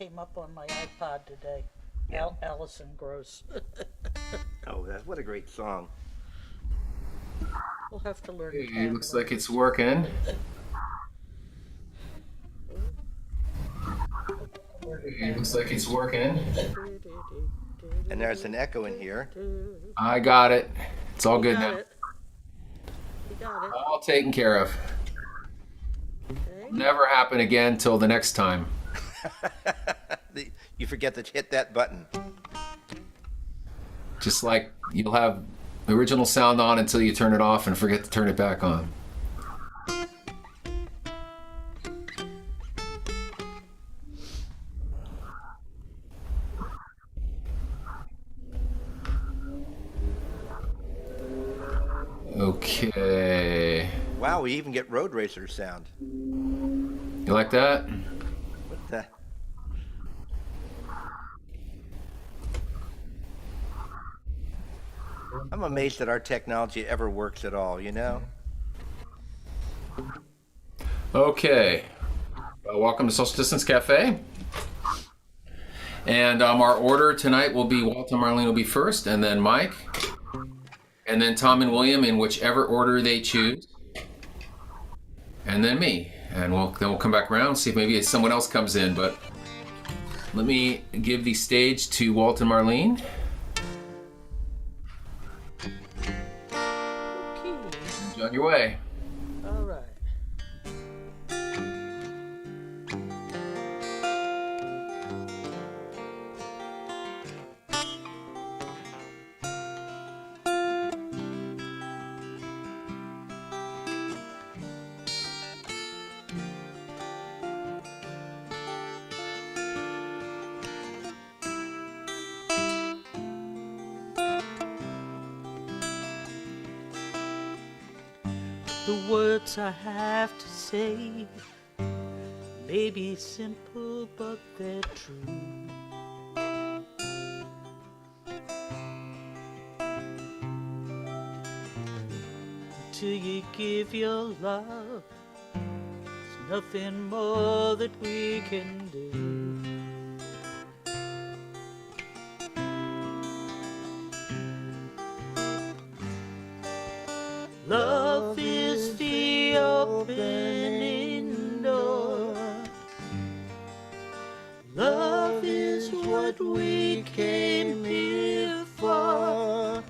came up on my iPod today. Yeah. Alison Gross. Oh, what a great song. We'll have to learn the Hey, tab looks like it's language. working. Hey, looks like it's working. And there's an echo in here. I got it. It's all You good got now. it. You got it. All taken care of. Okay. Never happen again till the next time. You forget to hit that button. Just like you'll have the original sound on until you turn it off and forget to turn it back on. Okay. Wow, we even get Road Racer sound. You like that? What the? I'm amazed that our technology ever works at all, you know? Okay. Welcome to Social Distance Cafe. And our order tonight will be Walt and Marlene will be first, and then Mike, and then Tom and William in whichever order they choose, and then me. And then we'll come back around, see if maybe someone else comes in. But let me give the stage to Walt and Marlene. Okay. On your way. All right. The words I have to say may be simple, but they're true. Till you give your love, there's nothing more that we can do. Love is the opening door. Love is what we came here for.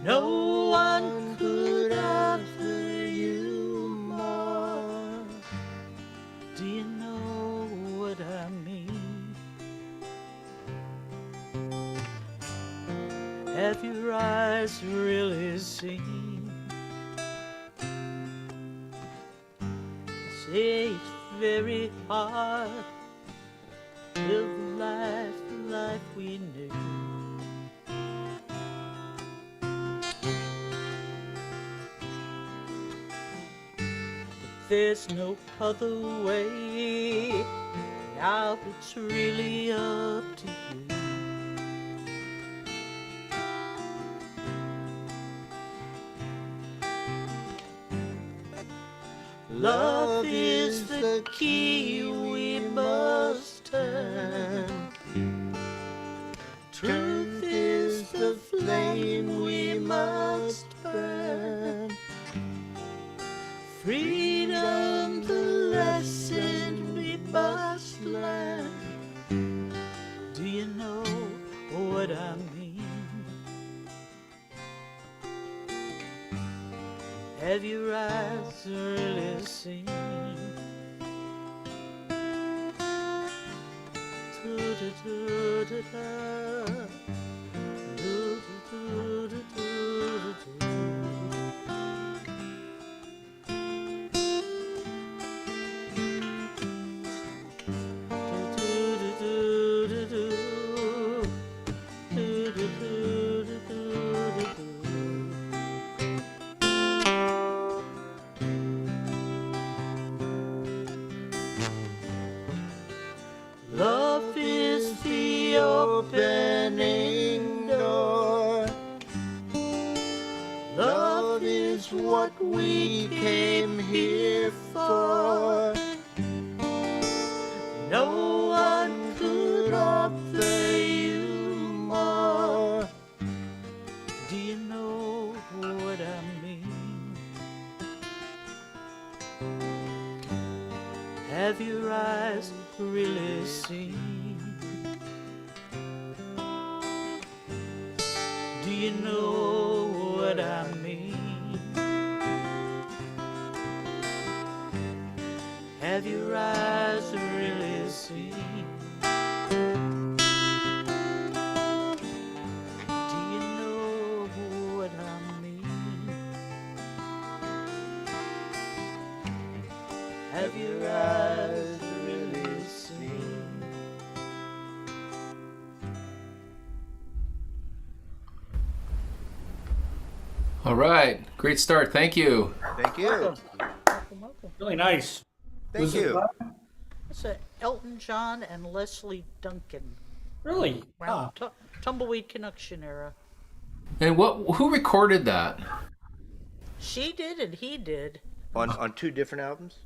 No one could offer you more. Do you know what I mean? Have your eyes really seen? Say it's very hard to live life like we knew. But there's no other way. Now it's really up to you. Love is the key we must turn. Truth is the flame we must burn. Freedom the lesson we must learn. Do you know what I mean? Have your eyes really seen? Do-do-do-do-da. Do-do-do-do-do-do. Do-do-do-do-do. Do-do-do-do-do-do. Love is the opening door. Love is what we came here for. No one could offer you more. Do you know what I mean? Have your eyes really seen? Do you know what I mean? Have your eyes really seen? Do you know what I mean? Have your eyes really seen? All right, great start. Thank you. Thank you. Welcome, welcome. Really nice. Thank you. It's Elton John and Leslie Duncan. Really? Around Tumbleweed Connection era. And who recorded that? She did and he did. On two different albums?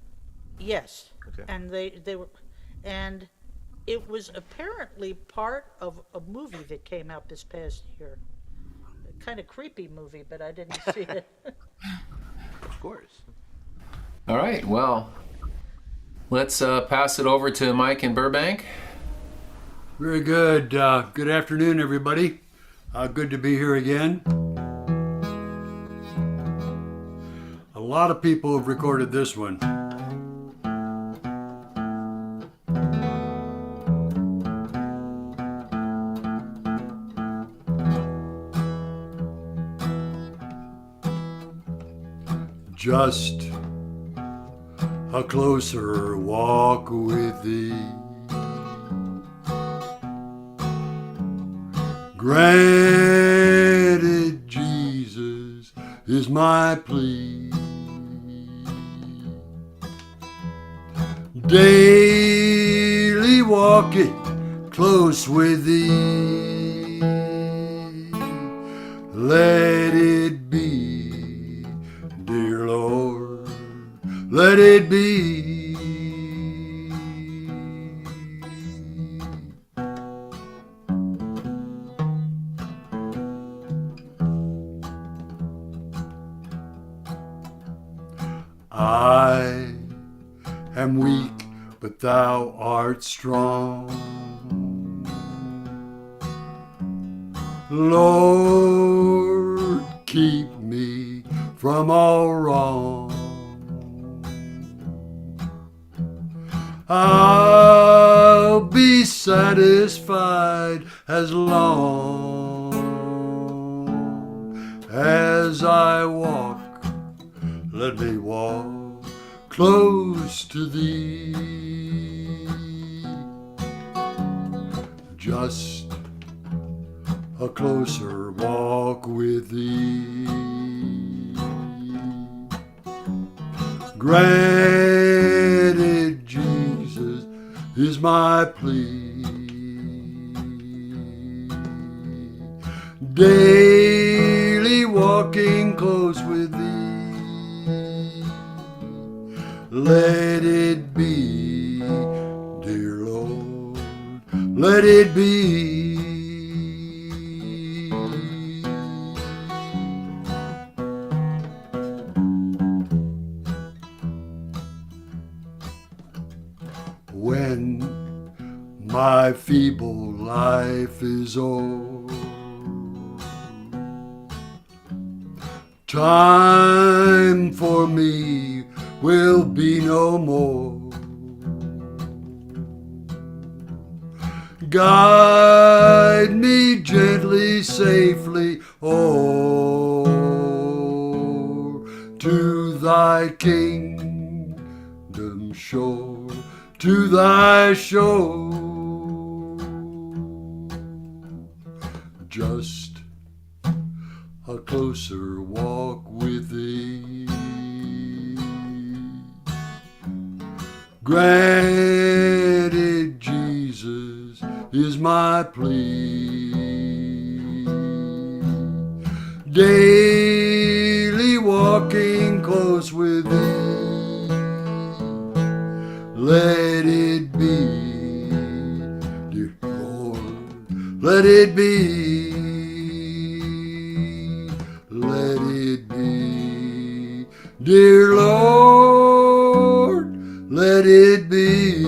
Yes. Okay. And they were, and it was apparently part of a movie that came out this past year. A kind of creepy movie, but I didn't see it. Of course. All right, well, let's pass it over to Mike in Burbank. Very good. Good afternoon, everybody. Good to be here again. A lot of people have recorded this one. Just a closer walk with thee. Granted, Jesus is my plea. Daily walking close with thee. Let it be, dear Lord, let it be. I am weak, but thou art strong. Lord, keep me from all wrong. I'll be satisfied as long as I walk. Let me walk close to thee. Just a closer walk with thee. Granted, Jesus is my plea. Daily walking close with thee. Let it be, dear Lord, let it be. When my feeble life is o'er, time for me will be no more. Guide me gently, safely, o'er to thy kingdom shore, to thy shore. Just a closer walk with thee. Granted, Jesus is my plea. Daily walking close with thee. Let it be, let it be, let it be, dear Lord, let it be.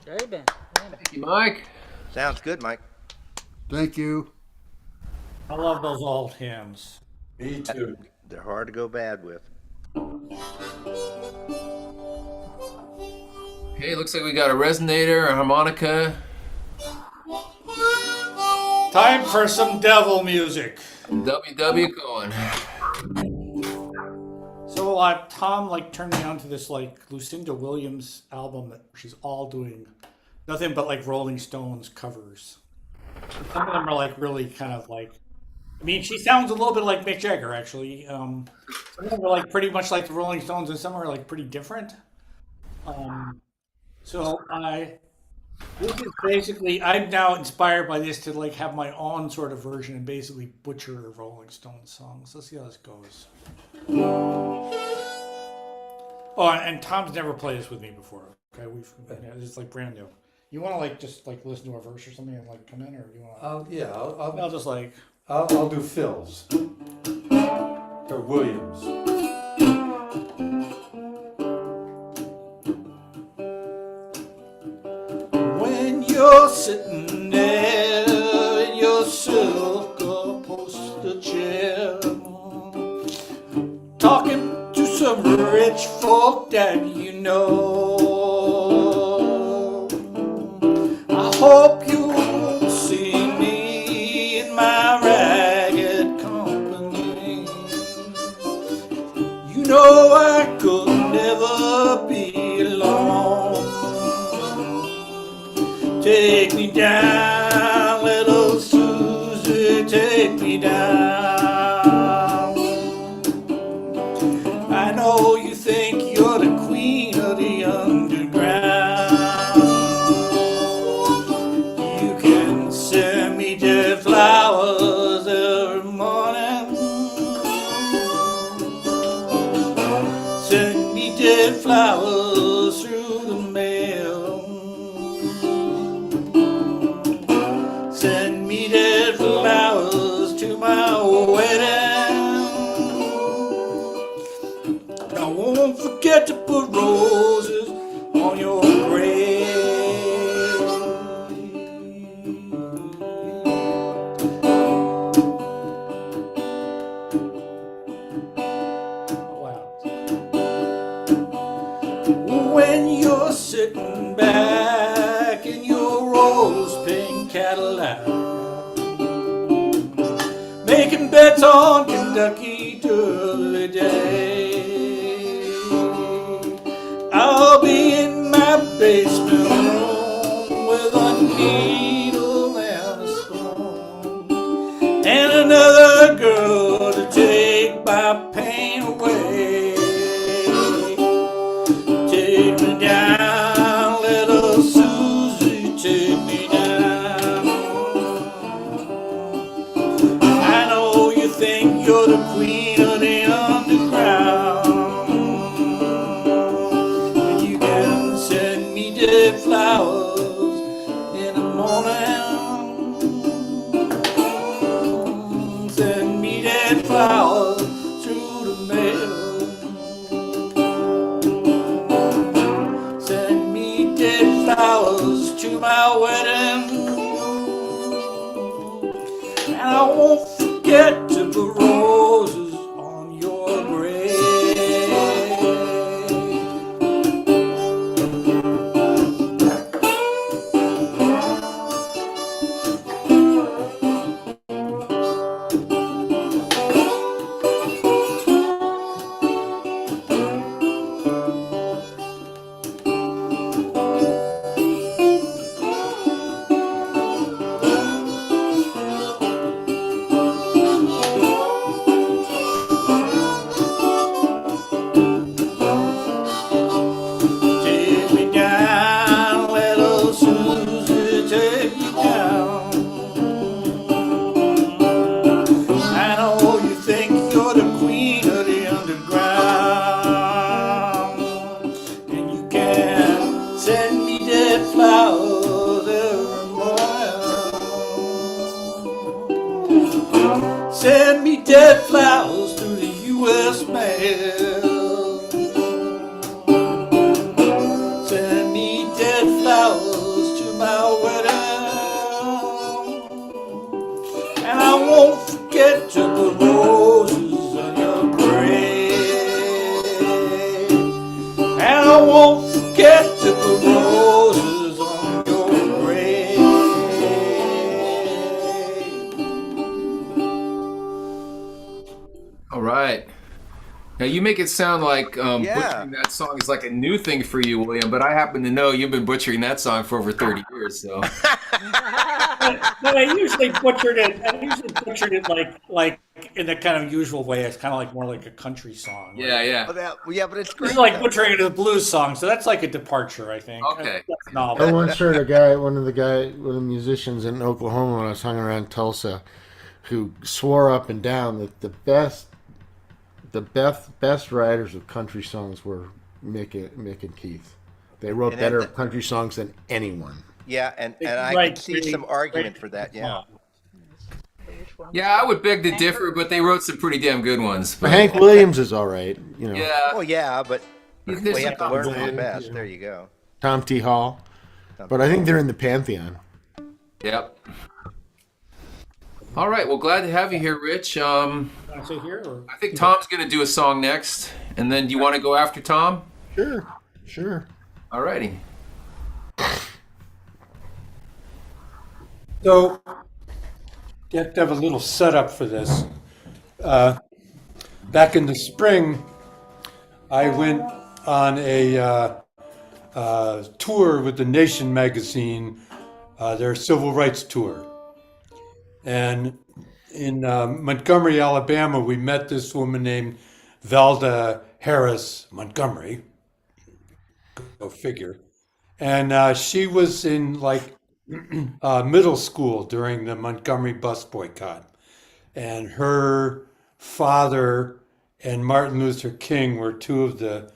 Amen. Amen. Thank you, Mike. Sounds good, Mike. Thank you. I love those old hymns. Me too. They're hard to go bad with. Hey, looks like we got a resonator, a harmonica. Time for some devil music. WW going. So Tom turned me on to this Lucinda Williams album that she's all doing nothing but Rolling Stones covers. Some of them are really kind of I mean, she sounds a little bit like Mick Jagger actually. Some of them are pretty much like the Rolling Stones, and some are pretty different. So this is basically, I'm now inspired by this to have my own sort of version and basically butcher Rolling Stones songs. Let's see how this goes. Oh, and Tom's never played this with me before. Okay, it's brand new. You want to just listen to a verse or something and come in, or you want? Yeah, I'll just I'll do Phil's or Williams. When you're sitting there in your silk upholstered chair, talking to some rich folk that you know, I hope you won't see me in my ragged company. You know I could never be alone. Take me down, little Susie, take me down. I know you think you're the queen of the underground. You can send me dead flowers every morning. Send me dead flowers through the mail. Send me dead flowers to my wedding. I won't forget to put roses on your grave. Wow. When you're sitting back in your rose pink Cadillac, making bets on Kentucky Derby Day, I'll be in my basement room with a needle and a spoon, and another girl to take my pain away. Take me down, little Susie, take me down. I know you think you're the queen of the underground, and you can send me dead flowers in the morning. Send me dead flowers through the mail. Send me dead flowers to my wedding. And I won't forget to put roses on your grave. right. Now you make it sound like Yeah. butchering that song is like a new thing for you, William. But I happen to know you've been butchering that song for over 30 years. So But I usually butchered it. Like in the kind of usual way. It's kind of like more like a country song. yeah. Yeah, but it's great. It's like though. butchering it as a blues song, so that's like a departure, I think. Okay. That's novel. I once heard one of the musicians in Oklahoma when I was hung around Tulsa, who swore up and down that the best writers of country songs were Mick and Keith. They wrote And better that- country songs than anyone. Yeah, and I Right, could see really some argument great. for that. Yeah. Which one? Yeah, I would beg to differ, but they wrote some pretty damn good ones. But Hank Williams is all right, Yeah. Well, yeah, but There's we have to some learn from the Band, best. yeah. There you go. Tom T. Hall. But I think they're in the pantheon. Yep. All right. Well, glad to have you here, Rich. Can I say here? Or? I think Tom's going to do a song next, and then do you want to go after Tom? Sure. All righty. So, you have to have a little setup for this. Back in the spring, I went on a tour with the Nation magazine, their civil rights tour. And in Montgomery, Alabama, we met this woman named Valda Harris Montgomery. Go figure. And she was in like middle school during the Montgomery bus boycott. And her father and Martin Luther King were two of the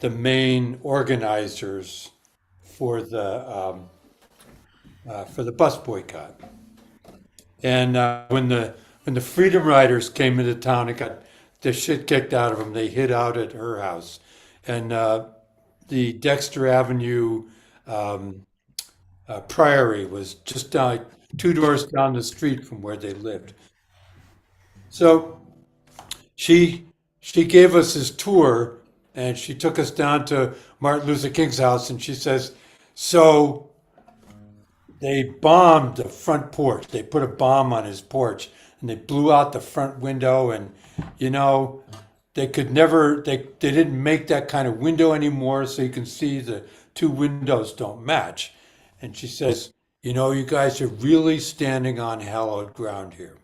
main organizers for the bus boycott. And when the Freedom Riders came into town and got the shit kicked out of them, they hid out at her house. And the Dexter Avenue Priory was just down 2 doors down the street from where they lived. So she gave us this tour, and she took us down to Martin Luther King's house, and she says, so they bombed the front porch. They put a bomb on his porch, and they blew out the front window, and they could never, they didn't make that kind of window anymore, so you can see the two windows don't match. And she says, you guys are really standing on hallowed ground here.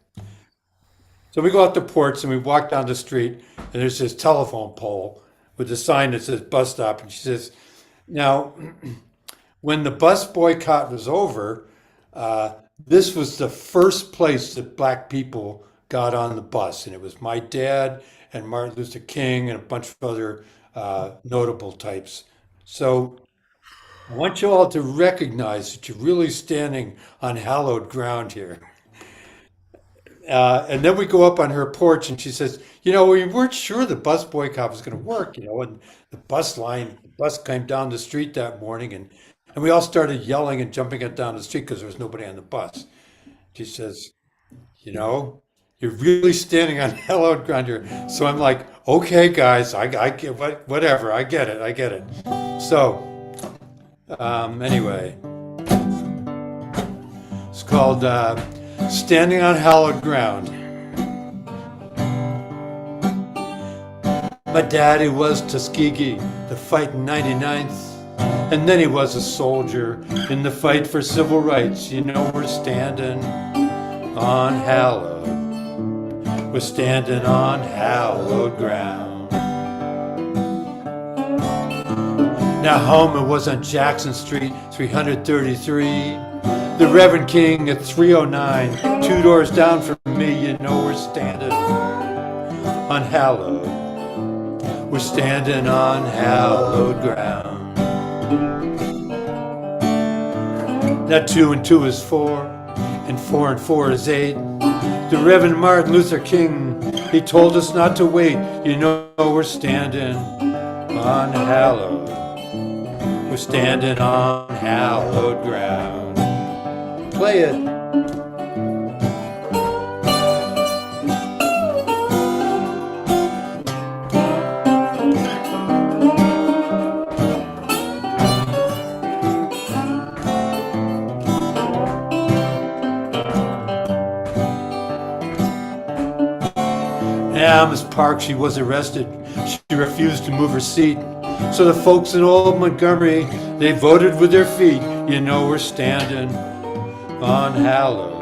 So we go out the porch and we walk down the street, and there's this telephone pole with a sign that says bus stop. And she says, now, when the bus boycott was over, this was the first place that black people got on the bus. And it was my dad and Martin Luther King and a bunch of other notable types. So I want you all to recognize that you're really standing on hallowed ground here. And then we go up on her porch and she says, we weren't sure the bus boycott was going to work, and the bus came down the street that morning, and we all started yelling and jumping it down the street because there was nobody on the bus. She says, you're really standing on hallowed ground here. So I'm like, okay, guys, I get whatever. I get it. So anyway, it's called Standing on Hallowed Ground. My daddy was Tuskegee, the fight in 99th. And then he was a soldier in the fight for civil rights. We're standing on hallowed. We're standing on hallowed ground. Now home it was on Jackson Street, 333. The Reverend King at 309, 2 doors down from me. We're standing on hallowed. We're standing on hallowed ground. Now 2 and 2 is 4, and 4 and 4 is 8. The Reverend Martin Luther King, he told us not to wait. We're standing on hallowed. We're standing on hallowed ground. Play it. Now Thomas Park, she was arrested. She refused to move her seat. So the folks in old Montgomery, they voted with their feet. You know we're standing on hallowed.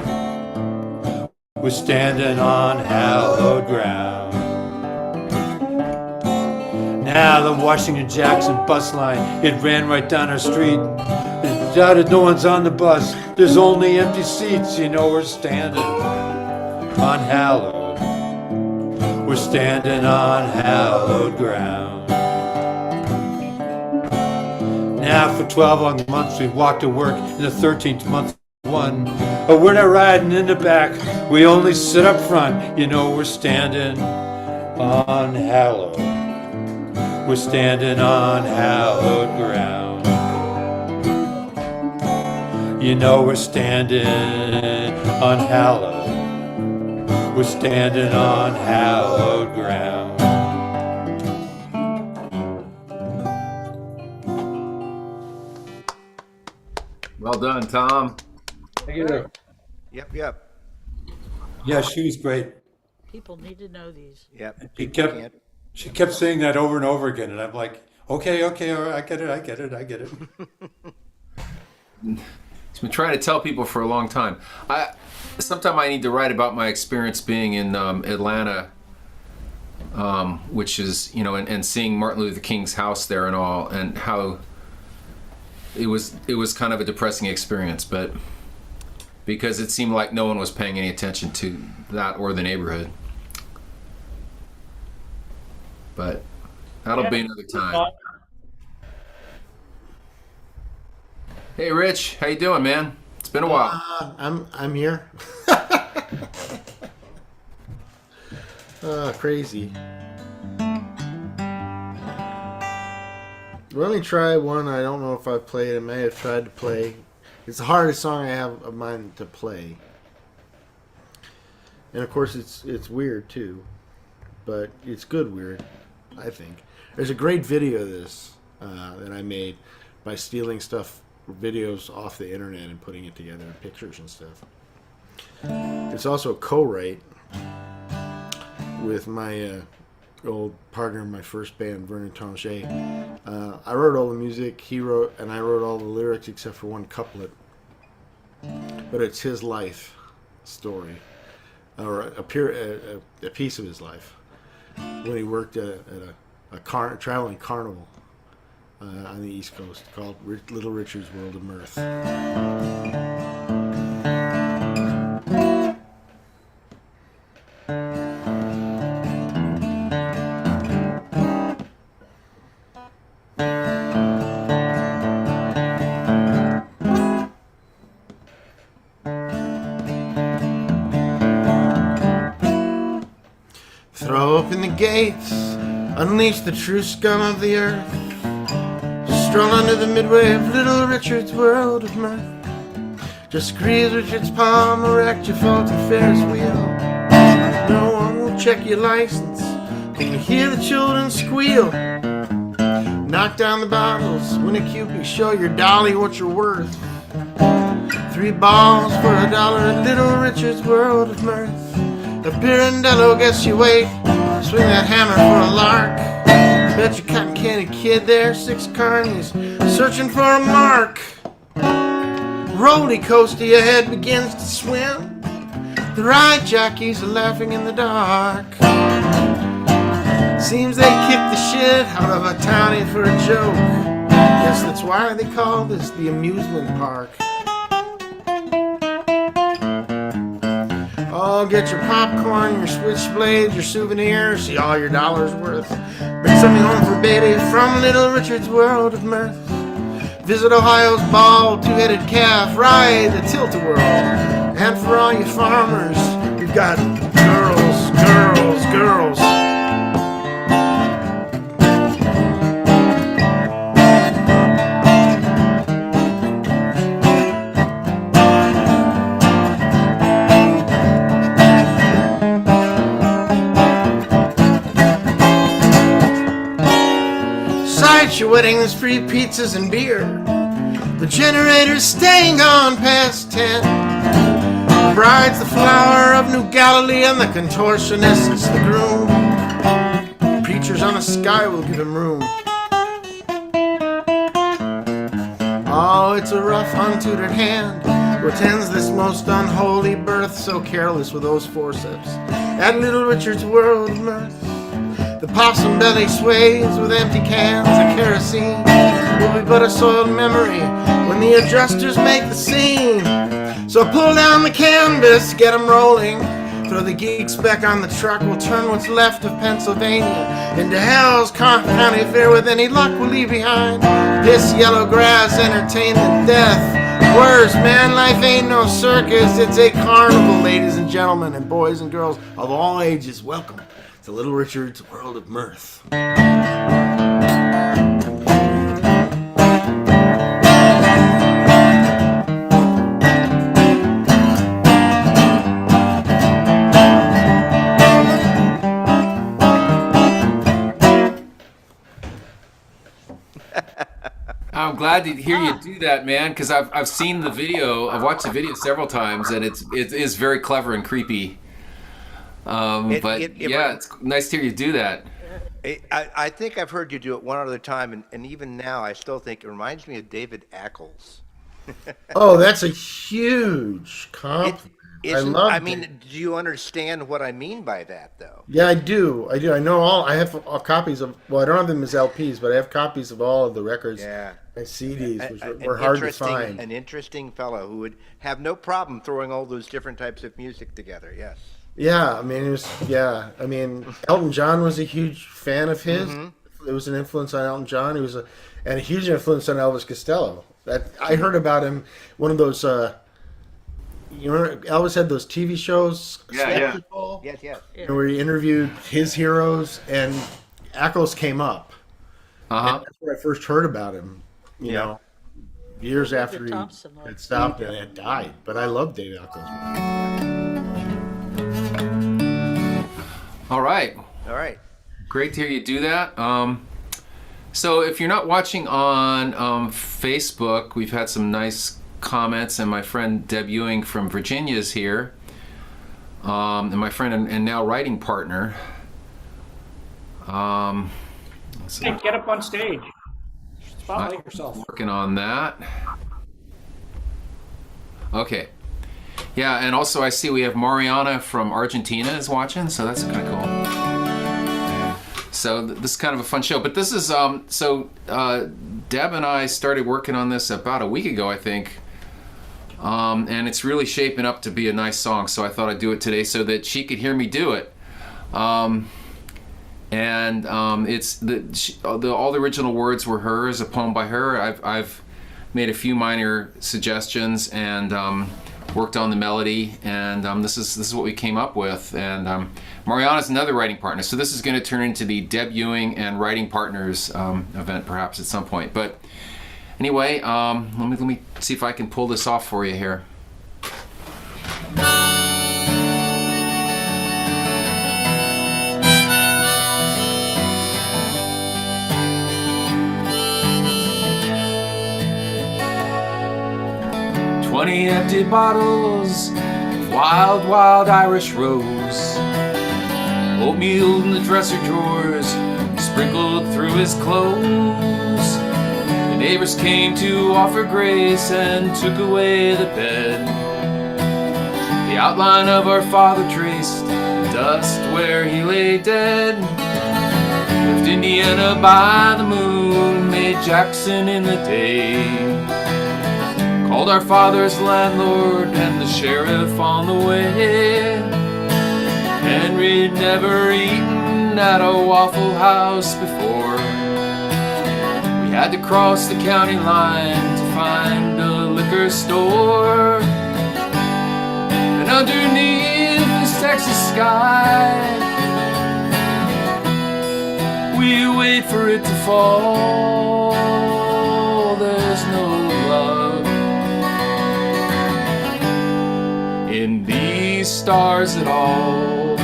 We're standing on hallowed ground. Now the Washington Jackson bus line, it ran right down our street. It doubted no one's on the bus. There's only empty seats. You know we're standing on hallowed. We're standing on hallowed ground. Now for 12 long months we've walked to work, in the 13th month one. But we're not riding in the back, we only sit up front. You know we're standing on hallowed. We're standing on hallowed ground. You know we're standing on hallowed. We're standing on hallowed ground. Well done, Tom. Yep, yep, Yeah, she was great. People need to know these. yep. She People kept can't- she kept saying that over and over again, and I'm like, okay, all right, I get it. It's been trying to tell people for a long time. Sometime I need to write about my experience being in Atlanta, which is, you know, and seeing Martin Luther King's house there and all, and how it was kind of a depressing experience, but because it seemed like no one was paying any attention to that or the neighborhood. But that'll be another time. Hey, Rich, how you doing, man? It's been a while. I'm here. Crazy. Let me try one. I don't know if I've played. I may have tried to play. It's the hardest song I have of mine to play. And of course, it's weird too, but it's good weird, I think. There's a great video of this that I made by stealing videos off the internet and putting it together, pictures and stuff. It's also a co-write with my old partner in my first band, Vernon Tonche. I wrote all the music, he wrote, and I wrote all the lyrics except for one couplet. But it's his life story, or a piece of his life, when he worked at a traveling carnival on the East Coast called Little Richard's World of Mirth. Throw open the gates, unleash the true scum of the earth. Stroll under the midway of Little Richard's World of Mirth. Just squeeze Richard's palm, erect your faulty Ferris wheel. No one will check your license, can you hear the children squeal? Knock down the bottles, win a Cupid, show your dolly what you're worth. 3 balls for $1 at Little Richard's World of Mirth. A Pirandello gets you weight, swing that hammer for a lark. Bet your cotton candy kid there, 6 carnies, searching for a mark. Roly coaster your head begins to swim. The ride jockeys are laughing in the dark. Seems they kicked the shit out of a townie for a joke. Guess that's why they call this the amusement park. Oh, get your popcorn, your switchblades, your souvenirs, see all your dollars worth. Bring something home for baby from Little Richard's World of Mirth. Visit Ohio's bald two-headed calf, ride the tilt-a-whirl. And for all you farmers, we've got girls, girls, girls. Your weddings, free pizzas and beer. The generator's staying on past 10. The bride's the flower of New Galilee, and the contortionist is the groom. pictures on the sky will give him room. Oh, it's a rough, untutored hand who attends this most unholy birth, so careless with those forceps. At Little Richard's world of mirth, the possum belly sways with empty cans of kerosene. Will be but a soiled memory when the adjusters make the scene. So pull down the canvas, get 'em rolling. Throw the geeks back on the truck, we'll turn what's left of Pennsylvania into hell's county fair. With any luck we'll leave behind this yellow grass, entertainment, death. Worse, man, life ain't no circus, it's a carnival, ladies and gentlemen, and boys and girls of all ages. Welcome to Little Richard's World of Mirth. I'm glad to hear you do that, man, because I've seen the video. I've watched the video several times, and it is very clever and creepy. It's nice to hear you do that. I think I've heard you do it one other time, and even now I still think it reminds me of David Ackles. Oh, that's a huge compliment. I love it. Do you understand what I mean by that, though? Yeah, I do. I know all. I have copies of. Well, I don't have them as LPs, but I have copies of all of the records Yeah. and CDs, which were hard to find. An interesting fellow who would have no problem throwing all those different types of music together. Yes. Yeah, I mean, Elton John was a huge fan of his. Mm-hmm. It was an influence on Elton John. He was a huge influence on Elvis Costello. I heard about him. One of those. You remember Elvis had those TV shows, Spectacle, Yes. where he interviewed his heroes, and Ackles came up. And that's where I first heard about him. You know, years after he Thompson, had stopped and had died. But I love Dave Ackles. All right. Great to hear you do that. So if you're not watching on Facebook, we've had some nice comments, and my friend Deb Ewing from Virginia is here, and my friend and now writing partner. Let's see. Hey, get up on stage. Spotlight yourself. Working on that. Okay. Yeah, and also I see we have Mariana from Argentina is watching, so that's kind of cool. So this is kind of a fun show, but this is Deb and I started working on this about a week ago, I think. And it's really shaping up to be a nice song, so I thought I'd do it today so that she could hear me do it. It's all the original words were hers, a poem by her. I've made a few minor suggestions and worked on the melody, and this is what we came up with. And Mariana's another writing partner, so this is going to turn into the Deb Ewing and Writing Partners event perhaps at some point. But anyway, let me see if I can pull this off for you here. "20 empty bottles of wild, wild Irish rose, oatmeal in the dresser drawers, sprinkled through his clothes. The neighbors came to offer grace and took away the bed. The outline of our father traced the dust where he lay dead. Left Indiana by the moon, made Jackson in the day. Called our father's landlord and the sheriff on the way. Henry'd never eaten at a Waffle House before. We had to cross the county line to find a liquor store. And underneath this Texas sky, we wait for it to fall. There's no love in these stars at all.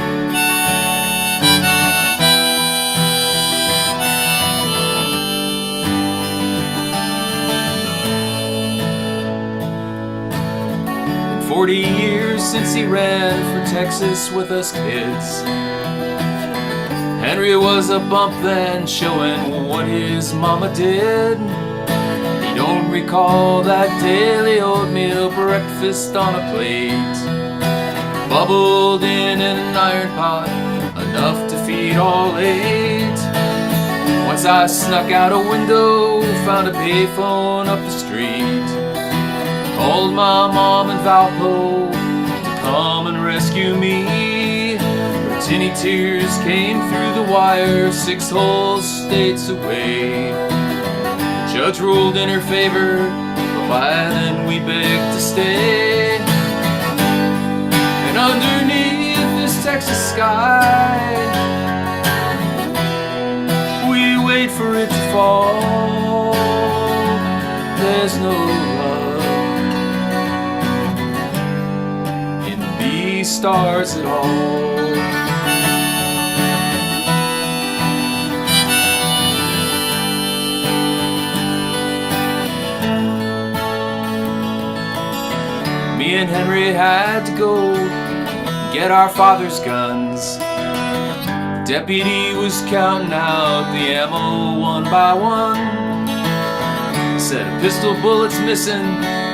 In 40 years since he ran for Texas with us kids, Henry was a bump then, showing what his mama did. He don't recall that daily oatmeal breakfast on a plate, bubbled in an iron pot, enough to feed all 8. Once I snuck out a window, found a payphone up the street, called my mom in Valpo to come and rescue me. Her tinny tears came through the wire 6 whole states away. The judge ruled in her favor, but by then we begged to stay. And underneath this Texas sky, we wait for it to fall. There's no love in these stars at all. Me and Henry had to go get our father's guns. Deputy was counting out the ammo one by one. He said a pistol bullet's missing,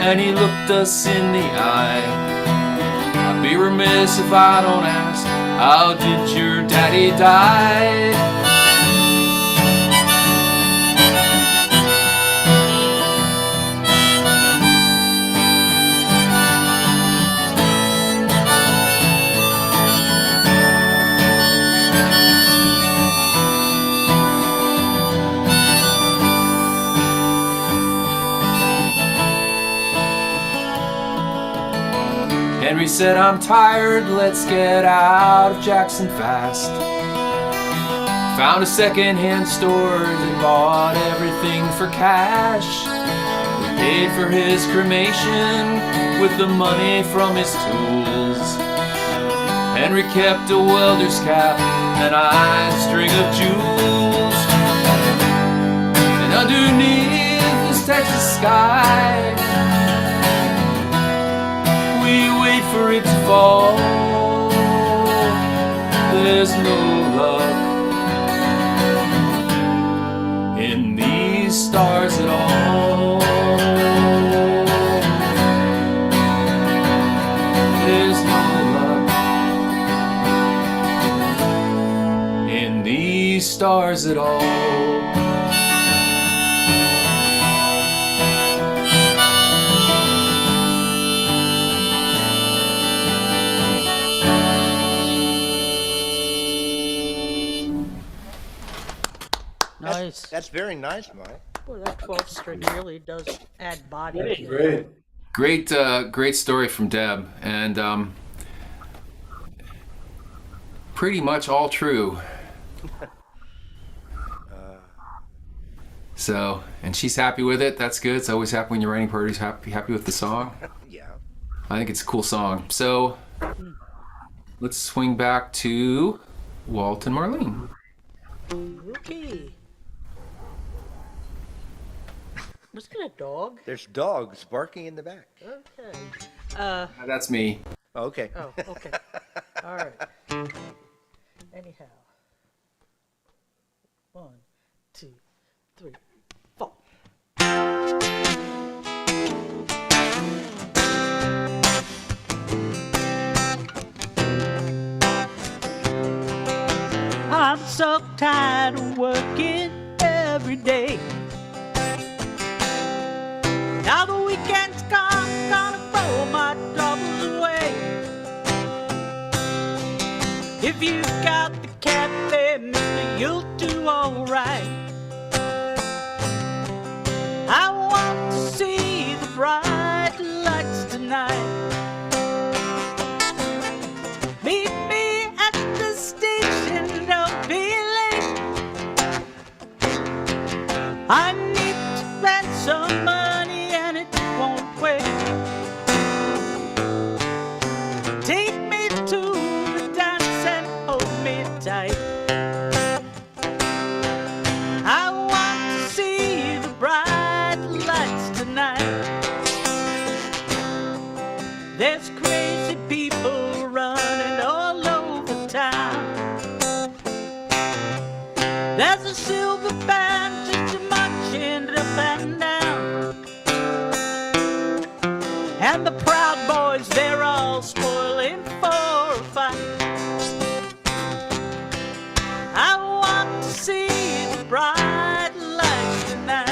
and he looked us in the eye. I'd be remiss if I don't ask, how did your daddy die? Henry said, I'm tired, let's get out of Jackson fast. Found a second-hand store and bought everything for cash. We paid for his cremation with the money from his tools. Henry kept a welder's cap and a string of jewels. And underneath this Texas sky, we wait for it to fall. There's no luck in these stars at all. There's no luck in these stars at all. Nice. That's very nice, Mike. Boy, that 12 string really does add body. to it. Great. Great story from Deb, and pretty much all true. So, and she's happy with it. That's good. It's always happy when your writing party's happy with the song. Yeah. I think it's a cool song. So, let's swing back to Walt and Marlene. Okay. Was that a dog? There's dogs barking in the back. Okay. That's me. Okay. Oh, okay. All right. Anyhow. 1, 2, 3, 4. I'm so tired of working every day. Now the weekend's gone, gonna throw my troubles away. If you've got the cafe, mister, you'll do alright. I want to see the bright lights tonight. Meet me at the station, don't be late. I need to spend some money and it won't wait. Take me to the dance and hold me tight. I want to see the bright lights tonight. There's crazy people running all over town. There's a silver band just marching up and down, and the Proud Boys, they're all spoiling for a fight. I want to see the bright lights tonight.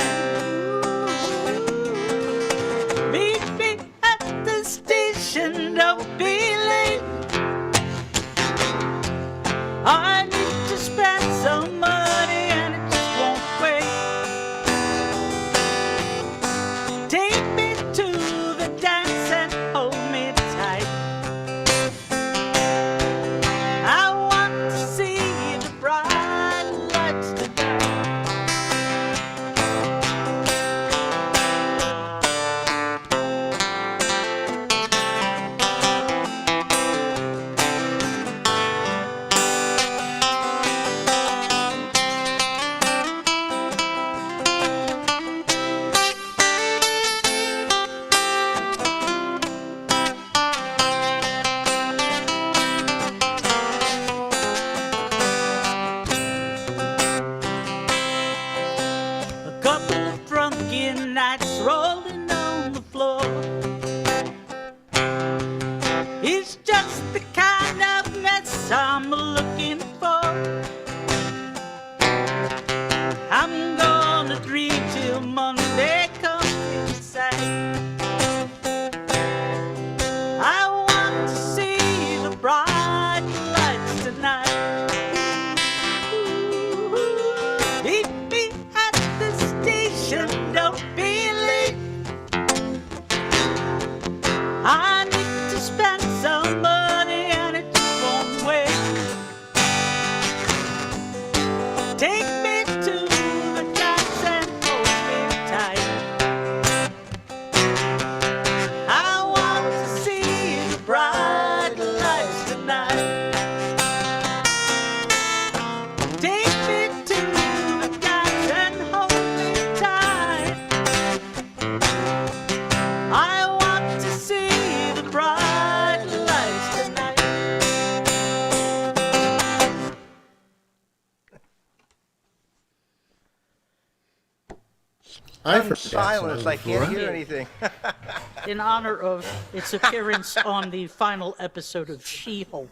Meet me at the station, don't be late. I need to spend some money and it just won't wait. Take me to the dance and hold me tight. I want to see the bright lights tonight. A couple of drunken nights rolling on the floor. It's just the kind of mess I'm looking for. I'm gonna dream till Monday comes inside. I want to see the bright lights tonight. Meet me at the station, don't be late. I need to spend some money and it just won't wait. Take me to the dance and hold me tight. I want to see the bright lights tonight. Take me to the dance and hold me tight. I want to see the bright lights tonight. I forgot Silence. I can't hear anything. In honor of its appearance on the final episode of She-Hulk.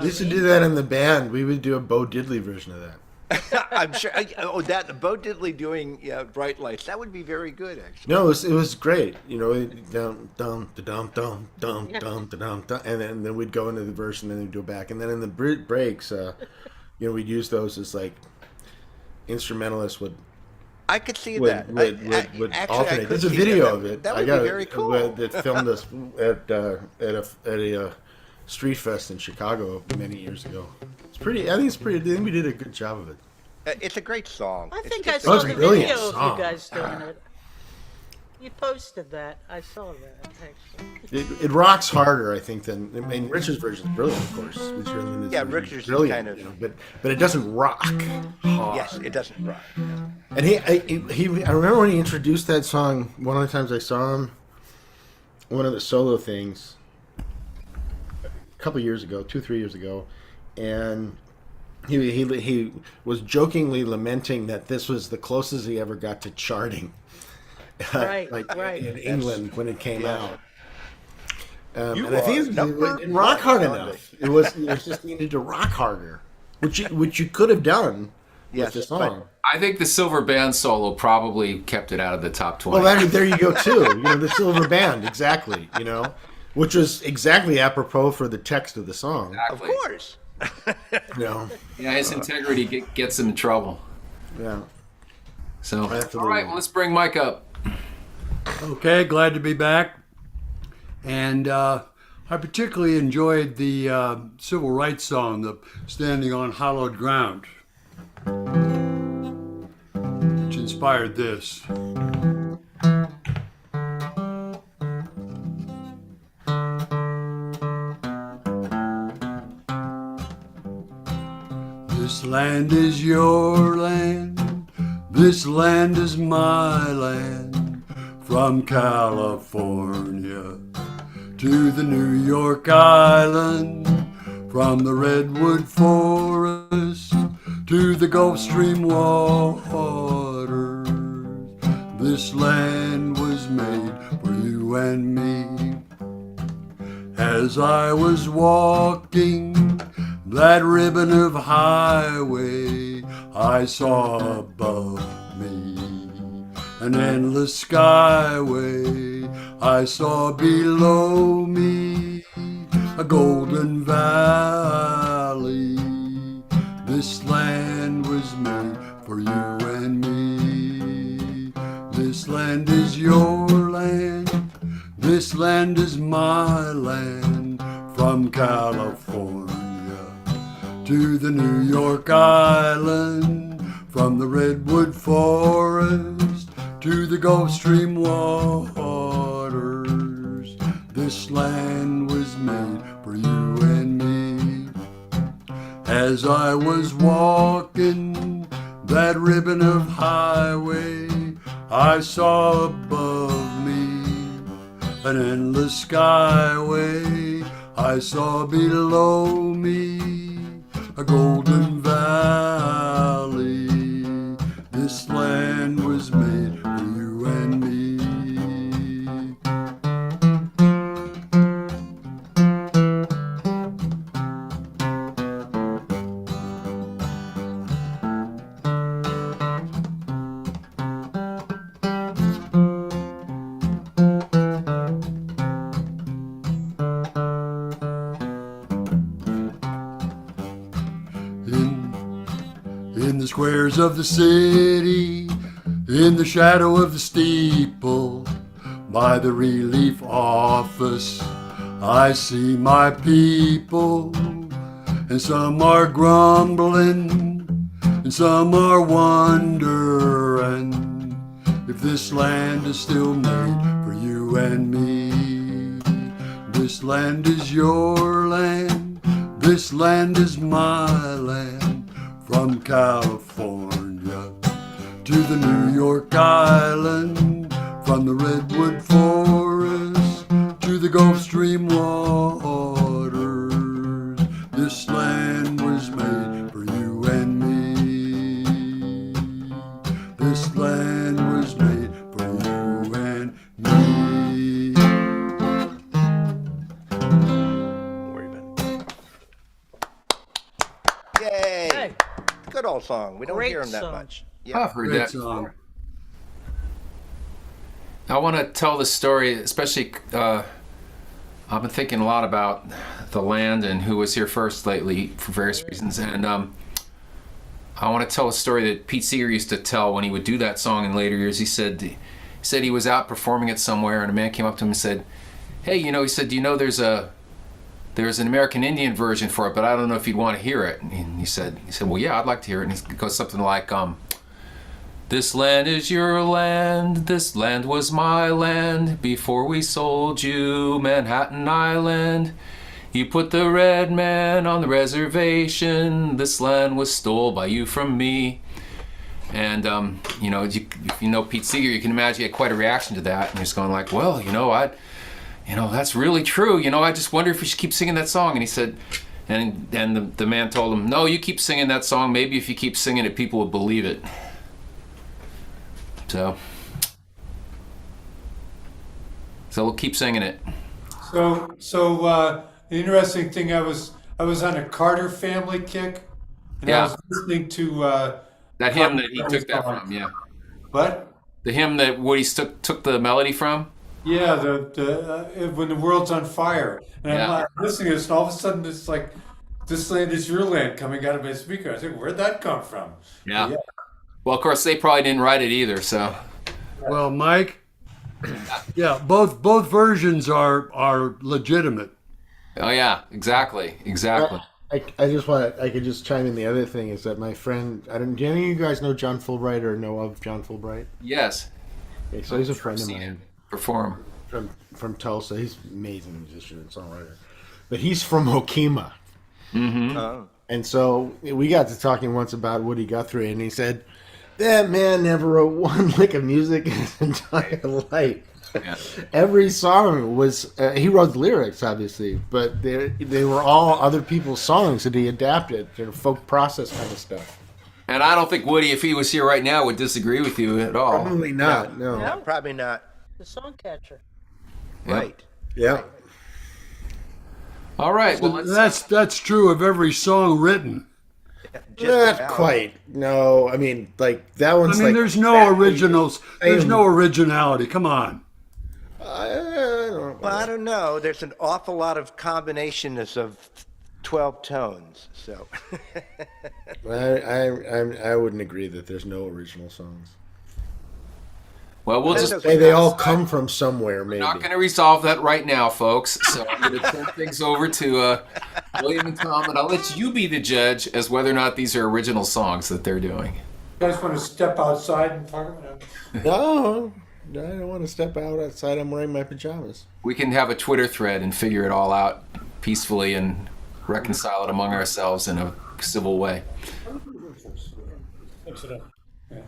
We used to do that in the band. We would do a Bo Diddley version of that. I'm sure. That Bo Diddley doing Bright Lights. That would be very good, actually. No, it was great. You know, dum dum da dum dum dum dum da dum dum, and then we'd go into the verse, and then we'd go back, and then in the breaks, you know, we'd use those as like instrumentalists would I could see that. would Actually, I alternate. could There's a see video that. of it. That I would got be very cool. That filmed us at a street fest in Chicago many years ago. It's pretty. I think it's pretty. I think we did a good job of it. It's a great song. I It's think I just a saw That's a the brilliant video of song. you guys doing it. You posted that. I saw that, actually. It rocks harder, I think, than I mean. Richard's version is brilliant, of course. Yeah, Richard's brilliant, kind of- you know, but it doesn't rock hard. Yes, it doesn't rock. And I remember when he introduced that song. One of the times I saw him, one of the solo things, a couple years ago, 2-3 years ago, and he was jokingly lamenting that this was the closest he ever got to charting. Right, like right. in England when it came out. You And I think are it number didn't rock hard one on enough. It was just needed to rock harder, which you could have done Yes, with the song. I think the Silver Band solo probably kept it out of the top 20. Well, there you go too. You know, the Silver Band, exactly. You know, which was exactly apropos for the text of the song. Of Exactly. course. You know, Yeah, his integrity gets him in trouble. yeah. So, Absolutely. all right, well, let's bring Mike up. Okay, glad to be back. And I particularly enjoyed the civil rights song, the Standing on Hallowed Ground, which inspired this. This land is your land, this land is my land, from California to the New York Island, from the redwood forest to the Gulf Stream waters. This land was made for you and me. As I was walking that ribbon of highway, I saw above me an endless skyway. I saw below me a golden valley. This land was made for you and me. This land is your land. This land is my land. From California to the New York Island, from the redwood forest to the Gulf Stream waters. This land was made for you and me. As I was walking that ribbon of highway, I saw above me an endless skyway. I saw below me a golden valley. This land was made for you and me. In the squares of the city, in the shadow of the steeple, by the relief office, I see my people, and some are grumbling, and some are wondering if this land is still made for you and me. This land is your land, this land is my land. From California to the New York Island, from the redwood forest to the Gulf Stream waters. This land was made for you and me. This land was made for you and me. Where you been? Yay! Hey. Good old song. We don't Great hear them that song. much. I've heard Great that song. before. I want to tell the story, especially I've been thinking a lot about the land and who was here first lately for various reasons, and I want to tell a story that Pete Seeger used to tell when he would do that song in later years. He said he was out performing it somewhere, and a man came up to him and said, "Hey, he said, do you know there's an American Indian version for it, but I don't know if you'd want to hear it." And he said, "Well, yeah, I'd like to hear it." And it goes something like, "This land is your land, this land was my land, before we sold you Manhattan Island. You put the red man on the reservation, this land was stole by you from me." And, if you know Pete Seeger, you can imagine he had quite a reaction to that. And he's going like, "Well, that's really true. I just wonder if we should keep singing that song." And he said, and the man told him, "No, you keep singing that song. Maybe if you keep singing it, people will believe it." So we'll keep singing it. So the interesting thing, I was on a Carter Family kick, and I Yeah. was listening to That hymn that he took that from, yeah. what? The hymn that Woody took the melody from. Yeah, the when the world's on fire, and Yeah. I'm listening to this, and all of a sudden it's like, "This land is your land" coming out of my speaker. I think, where'd that come from? Yeah. Well, of course, they probably didn't write it either, so. Well, Mike, yeah, both versions are legitimate. Oh yeah, exactly. I just want to, I could just chime in. The other thing is that my friend, do any of you guys know John Fulbright or know of John Fulbright? Yes. Okay, so he's a friend of Seen mine him perform. from Tulsa. He's an amazing musician and songwriter. But he's from Okima. Oh. And so we got to talking once about Woody Guthrie, and he said, that man never wrote one lick of music in his entire life. Yeah. Every song was he wrote the lyrics, obviously, but they were all other people's songs that he adapted, folk process kind of stuff. And I don't think Woody, if he was here right now, would disagree with you at all. Probably not. No. No. Probably not. The song catcher. Right. Yeah. All right. Well, That's true of every song written. Just Not about. quite. No, I mean, like that one's I mean, like there's no originals. There's no originality. Come on. I don't Well, I don't know. There's an awful lot of combinations of 12 tones. So I wouldn't agree that there's no original songs. well, we'll just. Hey, they all come from somewhere, maybe. Not going to resolve that right now, folks. So I'm going to turn things over to William and Tom, and I'll let you be the judge as whether or not these are original songs that they're doing. You guys want to step outside and talk about it? No, I don't want to step out outside. I'm wearing my pajamas. We can have a Twitter thread and figure it all out peacefully and reconcile it among ourselves in a civil way. Fix it up. Yeah.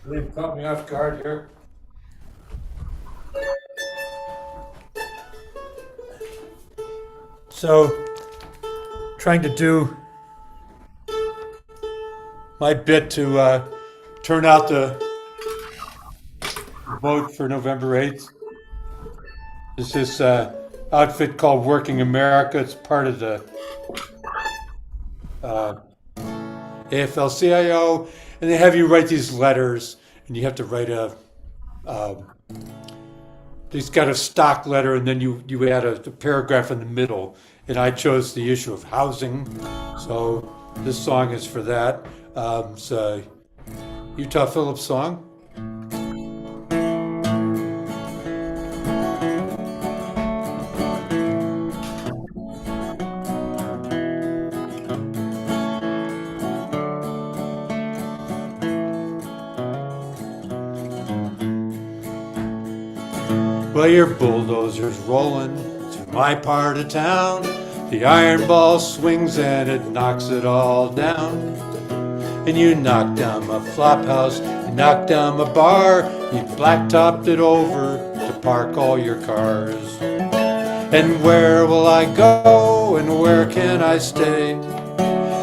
Really caught me off guard here. So, trying to do my bit to turn out the vote for November 8th. There's this outfit called Working America. It's part of the AFL-CIO, and they have you write these letters, and you have to write they've got a stock letter, and then you add a paragraph in the middle. And I chose the issue of housing, so this song is for that. It's a Utah Phillips song. Well, your bulldozer's rolling through my part of town. The iron ball swings and it knocks it all down. And you knock down my flop house, you knock down my bar, you blacktopped it over to park all your cars. And where will I go and where can I stay?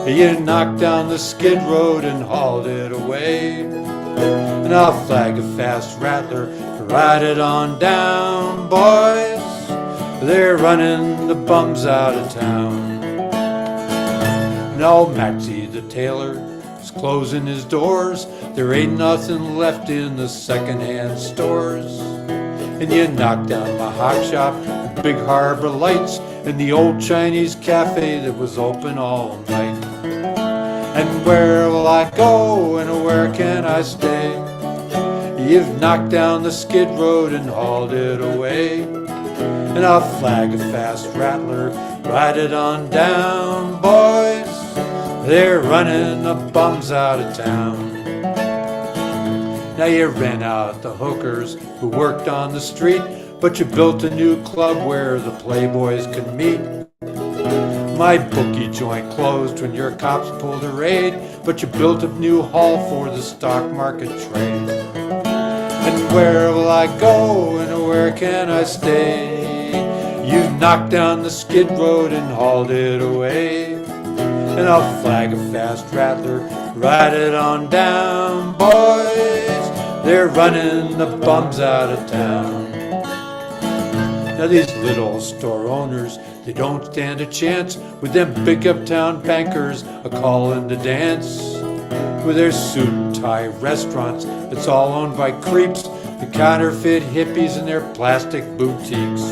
You knocked down the skid road and hauled it away. And I'll flag a fast rattler, ride it on down, boys. They're running the bums out of town. Now Maxie the tailor is closing his doors. There ain't nothing left in the secondhand stores. And you knocked down my hot shop, the Big Harbor Lights, and the old Chinese cafe that was open all night. And where will I go and where can I stay? You've knocked down the skid road and hauled it away. And I'll flag a fast rattler, ride it on down, boys. They're running the bums out of town. Now you ran out the hookers who worked on the street, but you built a new club where the playboys could meet. My bookie joint closed when your cops pulled a raid, but you built a new hall for the stock market trade. And where will I go and where can I stay? You've knocked down the skid road and hauled it away. And I'll flag a fast rattler, ride it on down, boys. They're running the bums out of town. Now these little store owners, they don't stand a chance with them big uptown bankers a-calling to dance. With their suit and tie restaurants that's all owned by creeps, the counterfeit hippies and their plastic boutiques.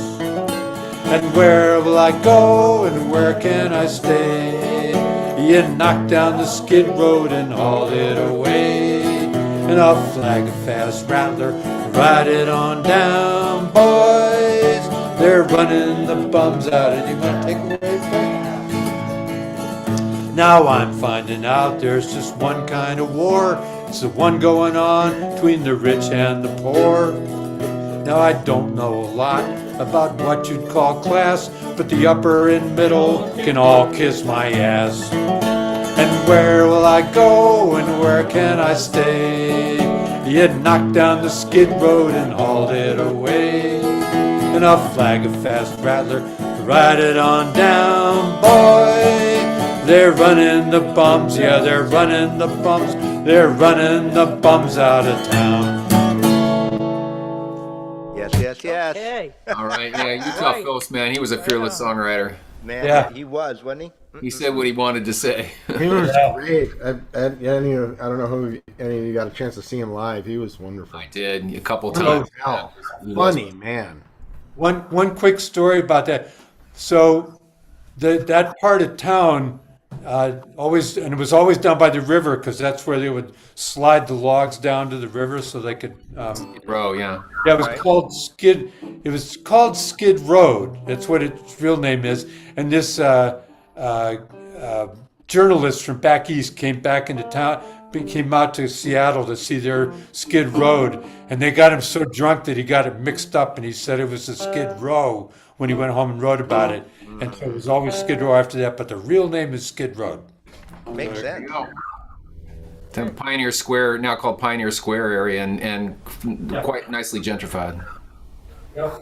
And where will I go and where can I stay? You knocked down the skid road and hauled it away. And I'll flag a fast rattler, ride it on down, boys. They're running the bums out. And you want to take away from? Now I'm finding out there's just one kind of war. It's the one going on between the rich and the poor. Now I don't know a lot about what you'd call class, but the upper and middle can all kiss my ass. where will I go and where can I stay? He had knocked down the skid road and hauled it away. And I'll flag a fast rattler to ride it on down, boy. They're running the bums, yeah, they're running the bums. They're running the bums out of town. Yes, yes, yes. Okay. All right, yeah, you tell Right. Phyllis, man, he was a fearless songwriter. Man, Yeah. he was, wasn't he? He said what he wanted to say. He was great. I don't know who any of you got a chance to see him live. He was wonderful. I did a couple Oh, times. hell. He was- Funny, man. One quick story about that. So that part of town always, and it was always down by the river because that's where they would slide the logs down to the river so they could. Bro, yeah. Yeah, it was called Skid. It was called Skid Road. That's what its real name is. And this journalist from back east came back into town, came out to Seattle to see their Skid Road, and they got him so drunk that he got it mixed up, and he said it was a Skid Row when he went home and wrote about it. And so it was always Skid Row after that, but the real name is Skid Road. Makes sense. The Pioneer Square, now called Pioneer Square area, and quite nicely gentrified. All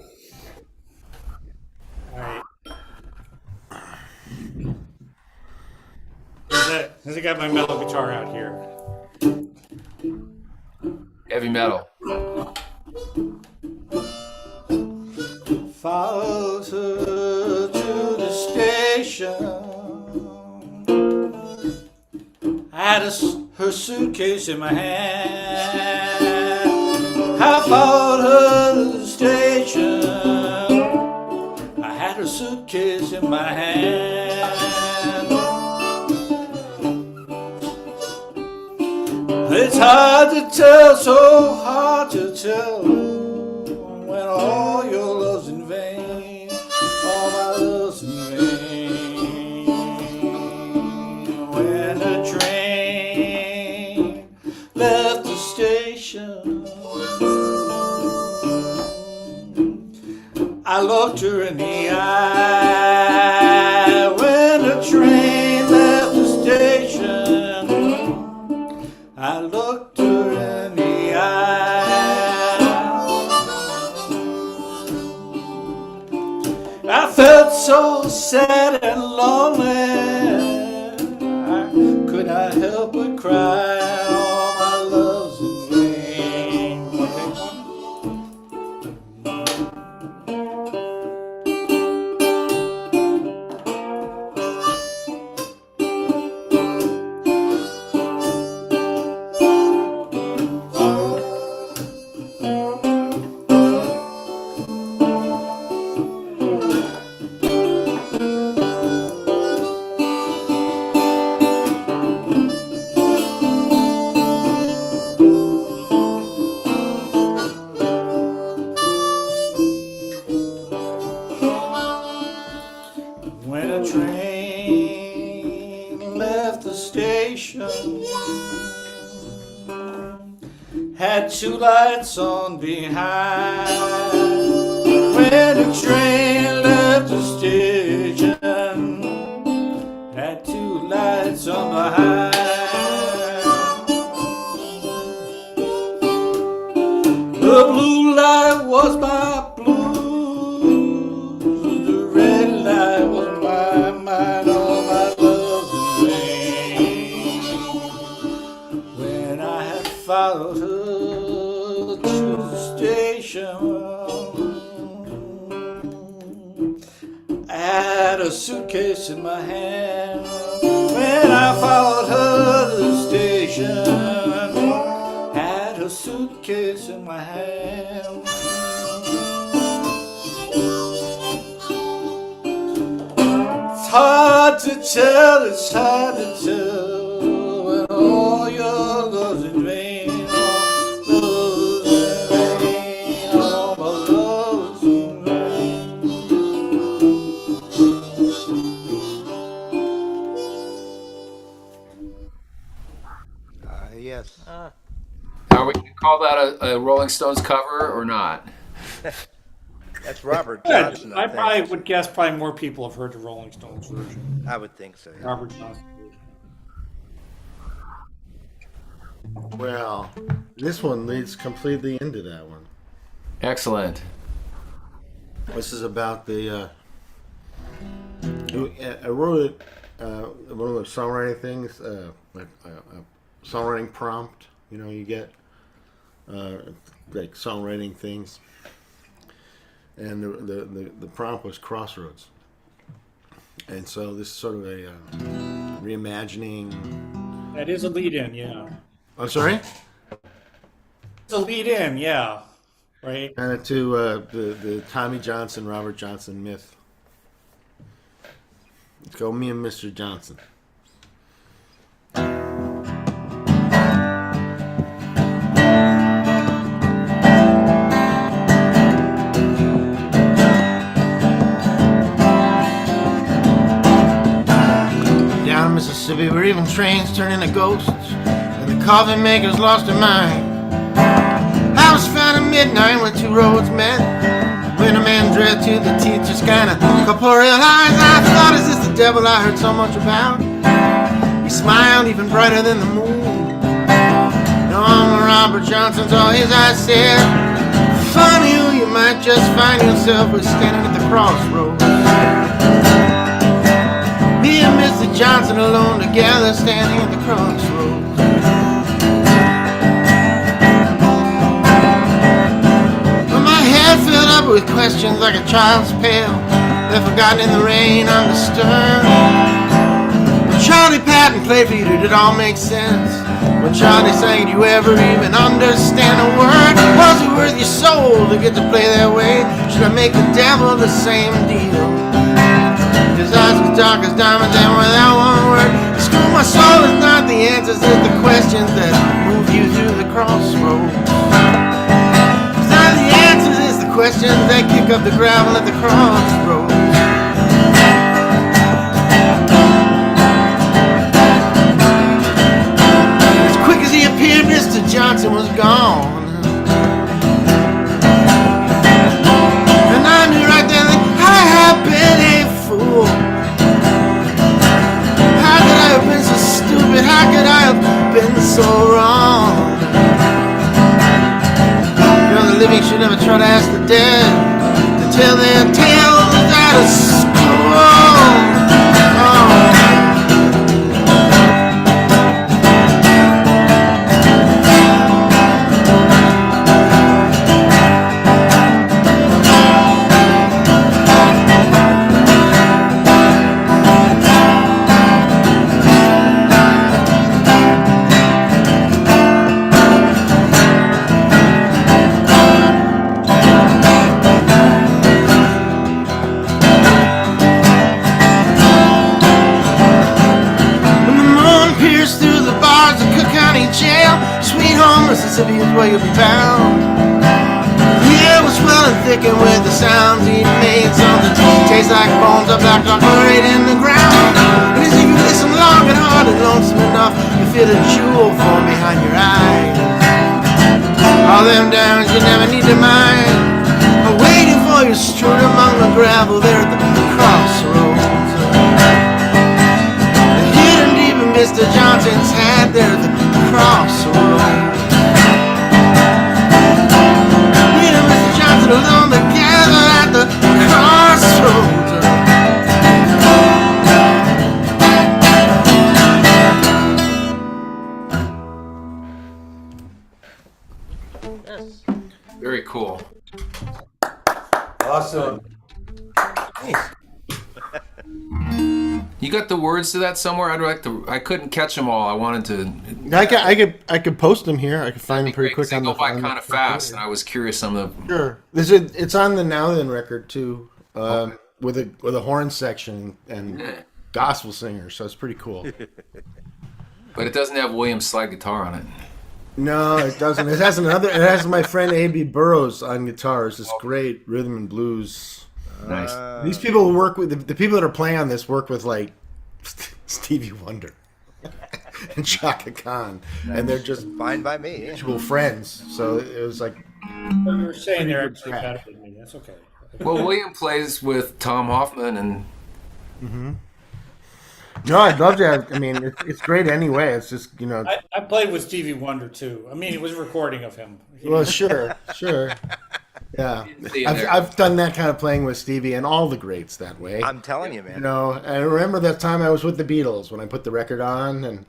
right. Since I got my metal guitar out here. Heavy metal. Followed her to the station. I had her suitcase in my hand. I followed her to the station. I had her suitcase in my hand. It's hard to tell, so hard to tell, when all your love's in vain, all my love's in vain. When the train left the station, I looked her in the eye. When the train left the station, I looked her in the eye. I felt so sad and lonely, I could not help but cry. All my love's in vain. When a train left the station, had two lights on behind. When a train left the station, had two lights on behind. The blue light was my blues, the red light was my mind, all my love's in vain. When I had followed her to the station, I had a suitcase in my hand. When I followed her to the station, had a suitcase in my hand. It's hard to tell, it's hard to tell, when all your love's in vain, all love's in vain, all my love's in vain. Yes. Are we going to call that a Rolling Stones cover or not? That's Robert Johnson, I I think. probably would guess probably more people have heard the Rolling Stones version. I would think so. Yeah. Robert Johnson version. Well, this one leads completely into that one. Excellent. This is about the. I wrote it. One of the songwriting things, like a songwriting prompt. You know, you get like songwriting things, and the prompt was crossroads. And so this is sort of a reimagining. That is a lead-in, yeah. I'm sorry. It's a lead-in, yeah. Right. And to the Tommy Johnson, Robert Johnson myth. Let's go, me and Mr. Johnson. Down in Mississippi, where even trains turn into ghosts, and the coffee makers lost their mind. I was found at midnight when two roads met. When a man dread to the teeth just kinda corporeal eyes, I thought, is this the devil I heard so much about? He smiled even brighter than the moon. No, I'm Robert Johnson's all his eyes said. Funny who you might just find yourself with standing at the crossroads. Me and Mr. Johnson alone together standing at the crossroads. Filled up with questions like a child's pail, left forgotten in the rain on the stern. When Charlie Patton played for you, did it all make sense? When Charlie sang, did you ever even understand a word? Was it worth your soul to get to play that way? Should I make the devil the same deal? His eyes were dark as diamonds and without one word. Screw my soul is not the answers, it's the questions that move you through the crossroads. Questions that kick up the gravel at the crossroads. As quick as he appeared, Mr. Johnson was gone. And I knew right then that I had been a fool. How could I have been so stupid? How could I have been so wrong? The living should never try to ask the dead to tell their tales out of school. Mississippi is where you'll be found. The air was swelling thick and with the sounds he made, something tastes like bones of black rock buried in the ground. And as if you listen long and hard and lonesome enough, you feel a jewel form behind your eyes. All them downs you never need to mind are waiting for you strewn among the gravel there at the crossroads. Hidden deep in Mr. Johnson's head there at the crossroads. Alone together at the crossroads. Yes. Very cool. Awesome. You got the words to that somewhere? I'd like to. I couldn't catch them all. I wanted to. I could post them here. I could find them pretty quick They on go the by on kind the- of fast, and I was curious some of the. Sure. It's on the Now Then record too, with a horn section and gospel singers, so it's pretty cool. But it doesn't have Williams slide guitar on it. No, it doesn't. It has my friend A.B. Burrows on guitars. It's great rhythm and blues. Nice. These people work with the people that are playing on this work with like Stevie Wonder and Chaka Khan, and they're just Fine by me. mutual friends. So it was like What you were saying there actually better than me. That's okay. Well, William plays with Tom Hoffman, and No, I'd love to have. I mean, it's great anyway. It's just, you know. I played with Stevie Wonder too. I mean, it was a recording of him. Well, sure. Yeah, See you I've, there. I've done that kind of playing with Stevie and all the greats that way. I'm telling you, You man. know, I remember that time I was with the Beatles when I put the record on, and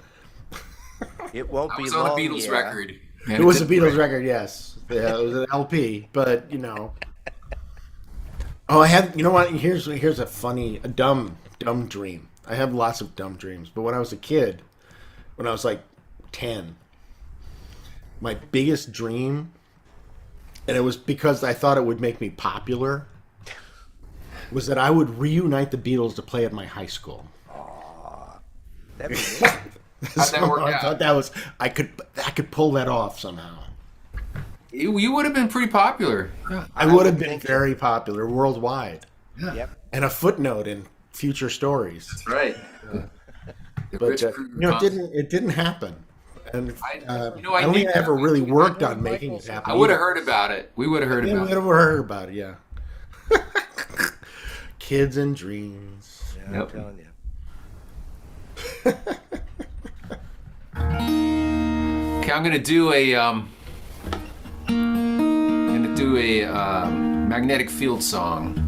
It won't I be was long. on a Beatles yeah. record. it was a Beatles record. Yes, yeah, it was an LP, but you know. Oh, I had. You know what? Here's a funny, a dumb dream. I have lots of dumb dreams, but when I was a kid, when I was like 10, my biggest dream, and it was because I thought it would make me popular, was that I would reunite the Beatles to play at my high school. That'd be neat. How'd that So work I out? thought that was I could pull that off somehow. You would have been pretty popular. I would have would been think so. very popular worldwide, Yep. and a footnote in future stories. That's right. The But Rich Kruger you know, concert. it didn't happen, and I I don't knew think I ever that. really worked on making it happen. I would have either. heard about it. We would have heard Yeah, about we it. would have heard about it. Yeah. Kids and dreams. Yeah, Yep. I'm telling you. Okay, I'm gonna do a magnetic field song.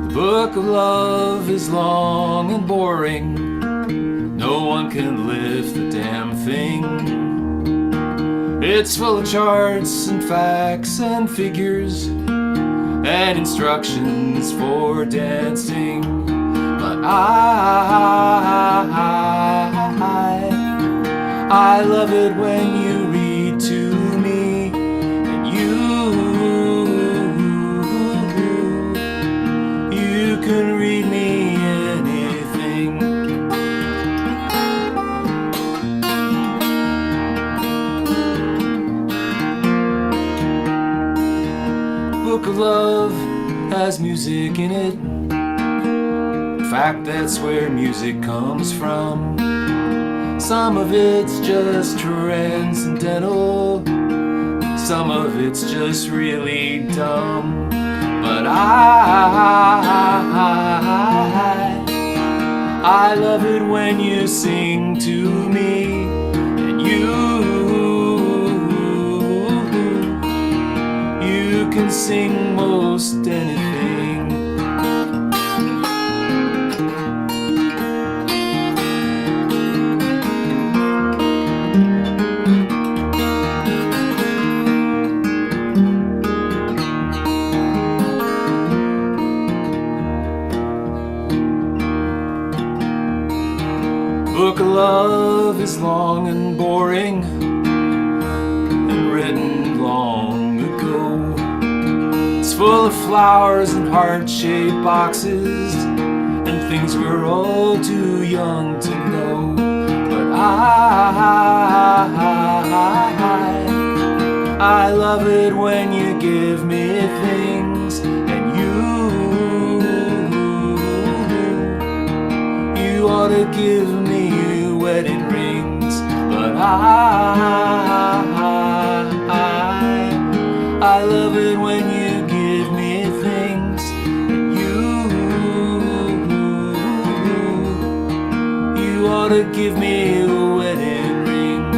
The book of love is long and boring. No one can lift the damn thing. It's full of charts and facts and figures and instructions for dancing. But I love it when you read to me, and you can read me anything. Book of love has music in it. In fact, that's where music comes from. Some of it's just transcendental, some of it's just really dumb. But I love it when you sing to me, and you can sing most anything. Book of love is long and boring and written long ago. It's full of flowers and heart-shaped boxes and things we're all too young to know. But I love it when you give me things, and you ought to give me wedding rings. But I love it when you give me things, and you ought to give me wedding rings.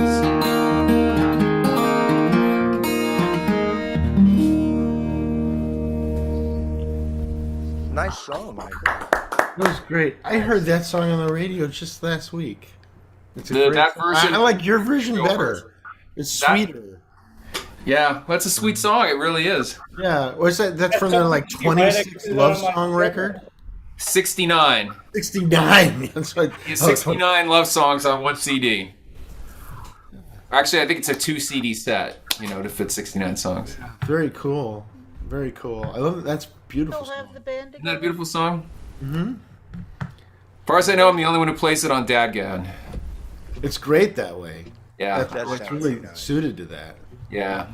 Nice song, Michael. That was great. I heard that song on the radio just last week. It's a great That song. version- I like your version Your better. version. It's That- sweeter. Yeah, that's a sweet song. It really is. Yeah. What's that? That's from their like 26 love song record. 69. 69. That's what. He has 69 love songs on one CD. Actually, I think it's a 2 CD set, to fit 69 songs. Very cool. Very cool. I love it. That's beautiful. Still have Song. the band Isn't that a together? beautiful song? Mm-hmm. As far as I know, I'm the only one who plays it on Dadgad. It's great that way. Yeah. That's, That that's sounds really nice. suited to that. Yeah.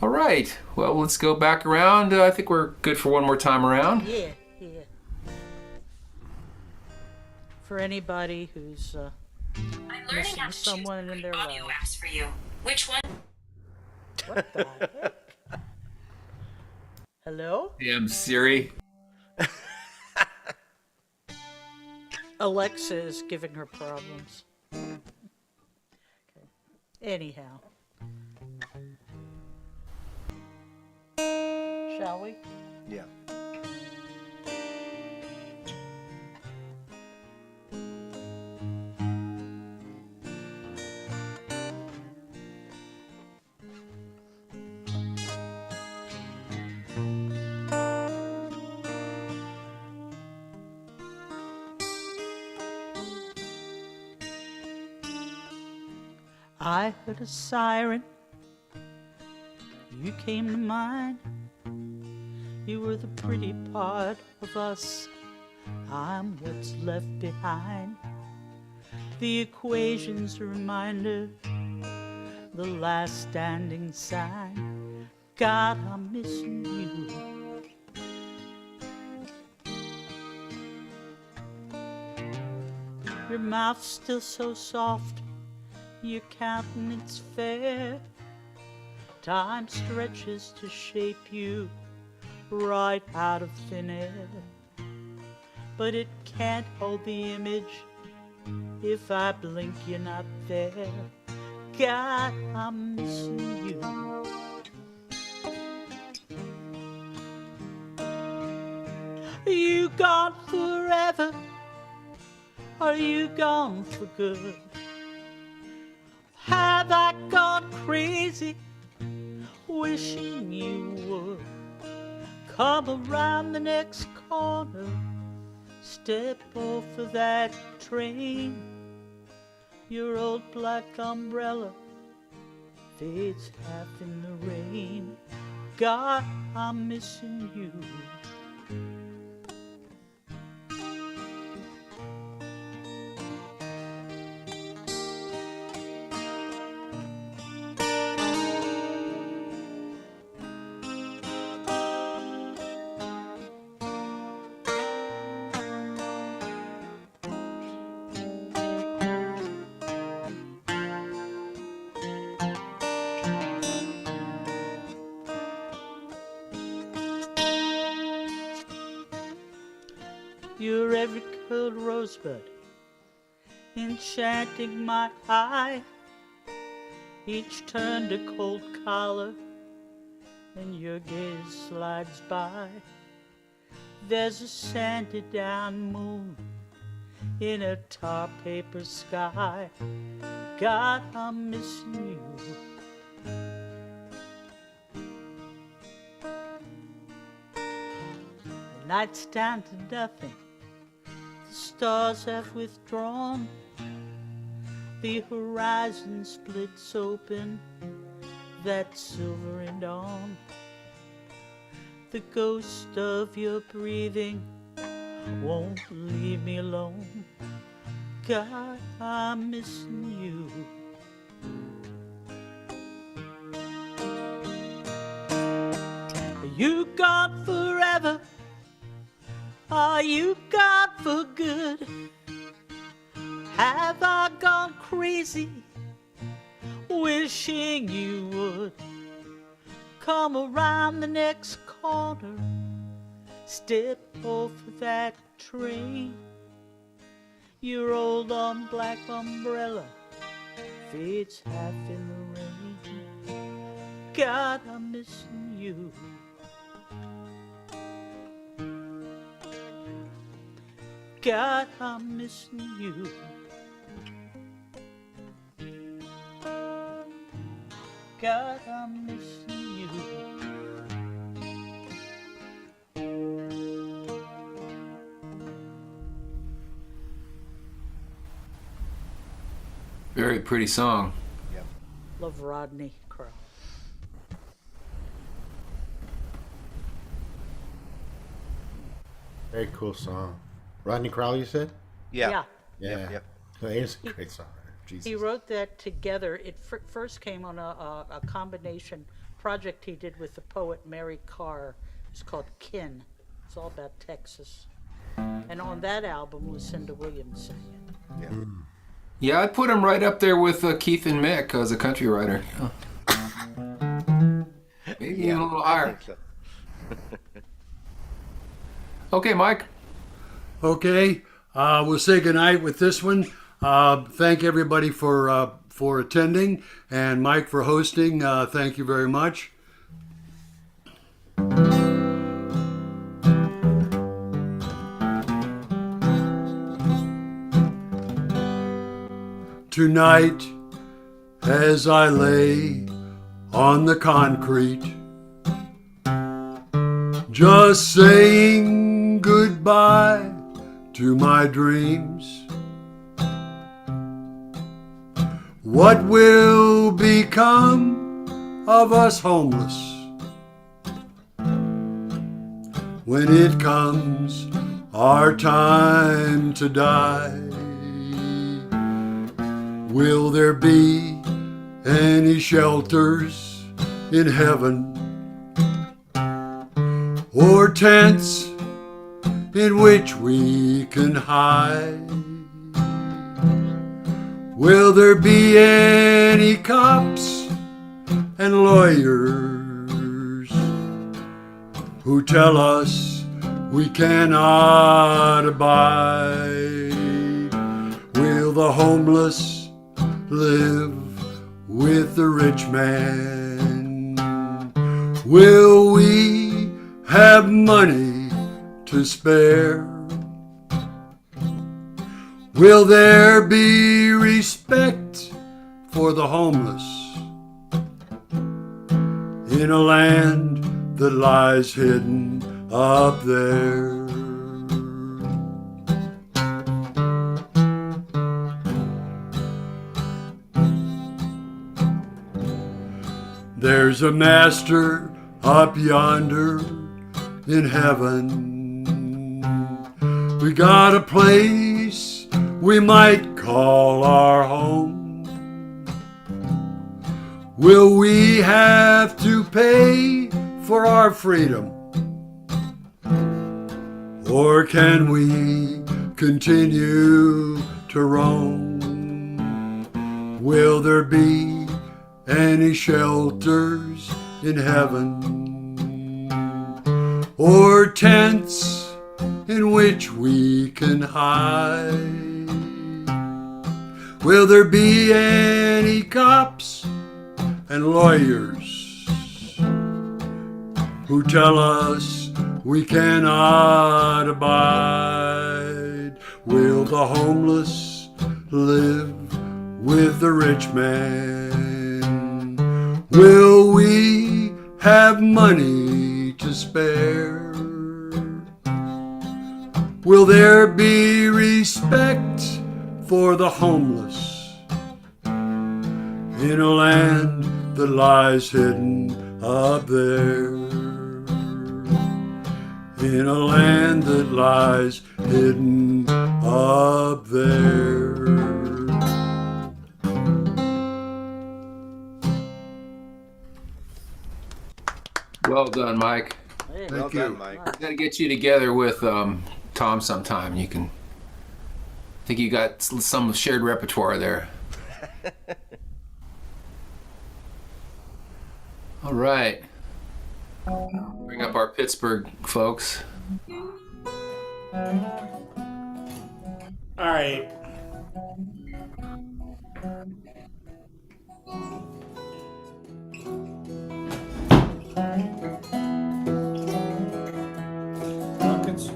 All right. Well, let's go back around. I think we're good for one more time around. Yeah, yeah. for anybody who's I'm learning missing how to choose someone the in right their audio life. apps for you. Which one? What the heck? Hello? Damn Siri. Alexa is giving her problems. Okay. Anyhow. Shall we? Yeah. I heard a siren. You came to mind. You were the pretty part of us. I'm what's left behind. The equation's a reminder, the last standing sign. God, I'm missing you. Your mouth's still so soft, your countenance fair. Time stretches to shape you right out of thin air. But it can't hold the image. If I blink, you're not there. God, I'm missing you. You gone forever? Are you gone for good? Have I gone crazy, wishing you would come around the next corner, step off of that train? Your old black umbrella fades half in the rain. God, I'm missing you. You're every curled rosebud, enchanting my eye. Each turned a cold collar, and your gaze slides by. There's a sanded down moon in a tar paper sky. God, I'm missing you. The night's down to nothing. The stars have withdrawn. The horizon splits open, that silvery dawn. The ghost of your breathing won't leave me alone. God, I'm missing you. Are you gone forever? Are you gone for good? Have I gone crazy, wishing you would come around the next corner, step off of that train? Your old black umbrella fades half in the rain. God, I'm missing you. God, I'm missing you. God, I'm missing you. Very pretty song. Love Rodney Crowell. Very cool song. Rodney Crowell, you said? Yeah. Yeah. Yep. It's a great song. Jesus. He wrote that together. It first came on a combination project he did with the poet Mary Carr. It's called Kin. It's all about Texas. And on that album, Lucinda Williams sang it. Yeah, I put him right up there with Keith and Mick as a country writer. Maybe a little I higher. think so. Okay, Mike. Okay, we'll say goodnight with this one. Thank everybody for attending, and Mike for hosting. Thank you very much. Tonight, as I lay on the concrete, just saying goodbye to my dreams, what will become of us homeless when it comes our time to die? Will there be any shelters in heaven, or tents in which we can hide? Will there be any cops and lawyers who tell us we cannot abide? Will the homeless live with the rich man? Will we have money to spare? Will there be respect for the homeless in a land that lies hidden up there? There's a master up yonder in heaven. We got a place we might call our home. Will we have to pay for our freedom? Or can we continue to roam? Will there be any shelters in heaven, or tents in which we can hide? Will there be any cops and lawyers who tell us we cannot abide? Will the homeless live with the rich man? Will we have money to spare? Will there be respect for the homeless in a land that lies hidden up there? In a land that lies hidden up there. Well done, Mike. Hey, Well done, Mike. Got to get you together with Tom sometime. You can. I think you got some shared repertoire there. All right. Bring up our Pittsburgh folks. All right. Pumpkins.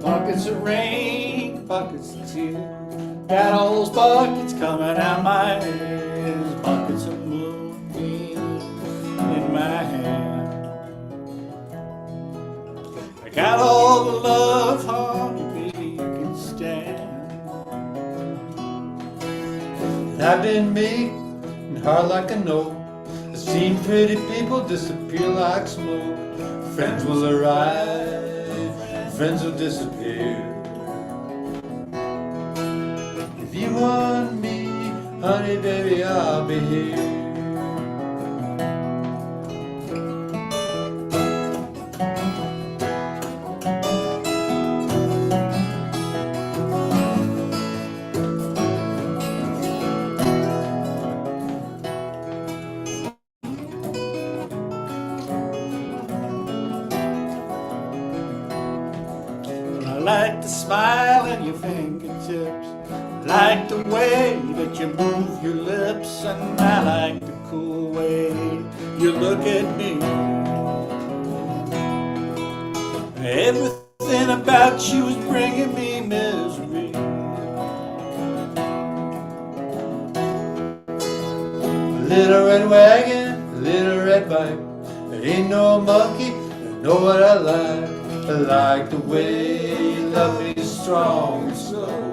Buckets of rain, buckets of tears. Got all those buckets coming out my ears. Buckets of moonbeams in my hand. I got all the love, honey, baby, you can stand. I've been meek and hard like a note. I've seen pretty people disappear like smoke. Friends will arrive, friends will disappear. you want me, honey, baby, I'll be here. I like the smile in your fingertips. I like the way that you move your lips. And I like the cool way you look at me. Everything about you is bringing me misery. A little red wagon, a little red bike. It ain't no monkey, I know what I like. I like the way you love me strong and slow.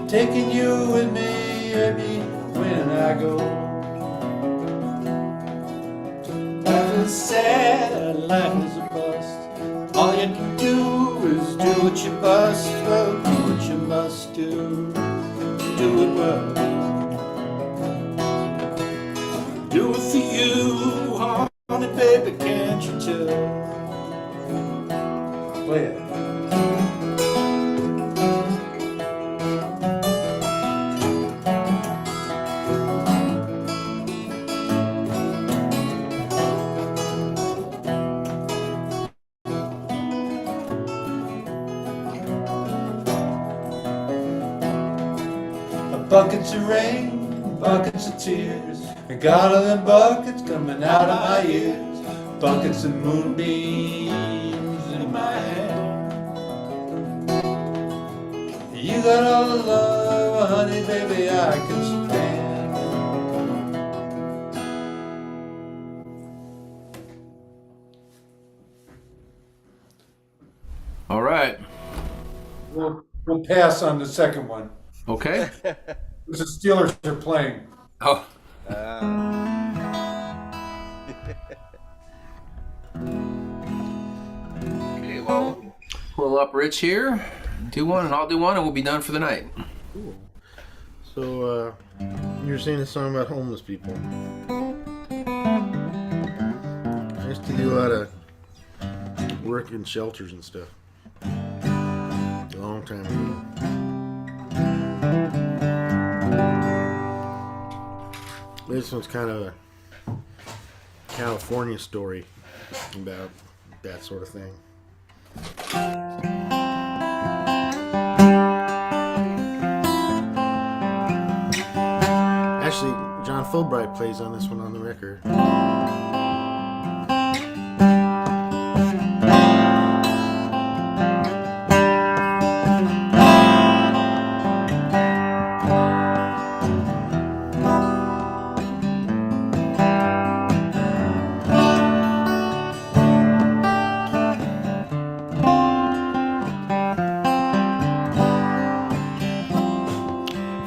Taking you with me every when I go. Life is sad, life is a bust. All you can do is do what you must. Well, do what you must do. Do it well. Do it for you, honey, baby, can't you tell? Play it. Buckets of rain, buckets of tears. I got all them buckets coming out of my ears. Buckets of moonbeams in my hand. You got all the love, honey, baby, I can stand. All right. We'll pass on the second one. Okay. The Steelers are playing. Oh. Okay, well, pull up Rich here. Do one, and I'll do one, and we'll be done for the night. So, you were saying a song about homeless people. I used to do a lot of work in shelters and stuff. A long time ago. This one's kind of a California story about that sort of thing. Actually, John Fulbright plays on this one on the record.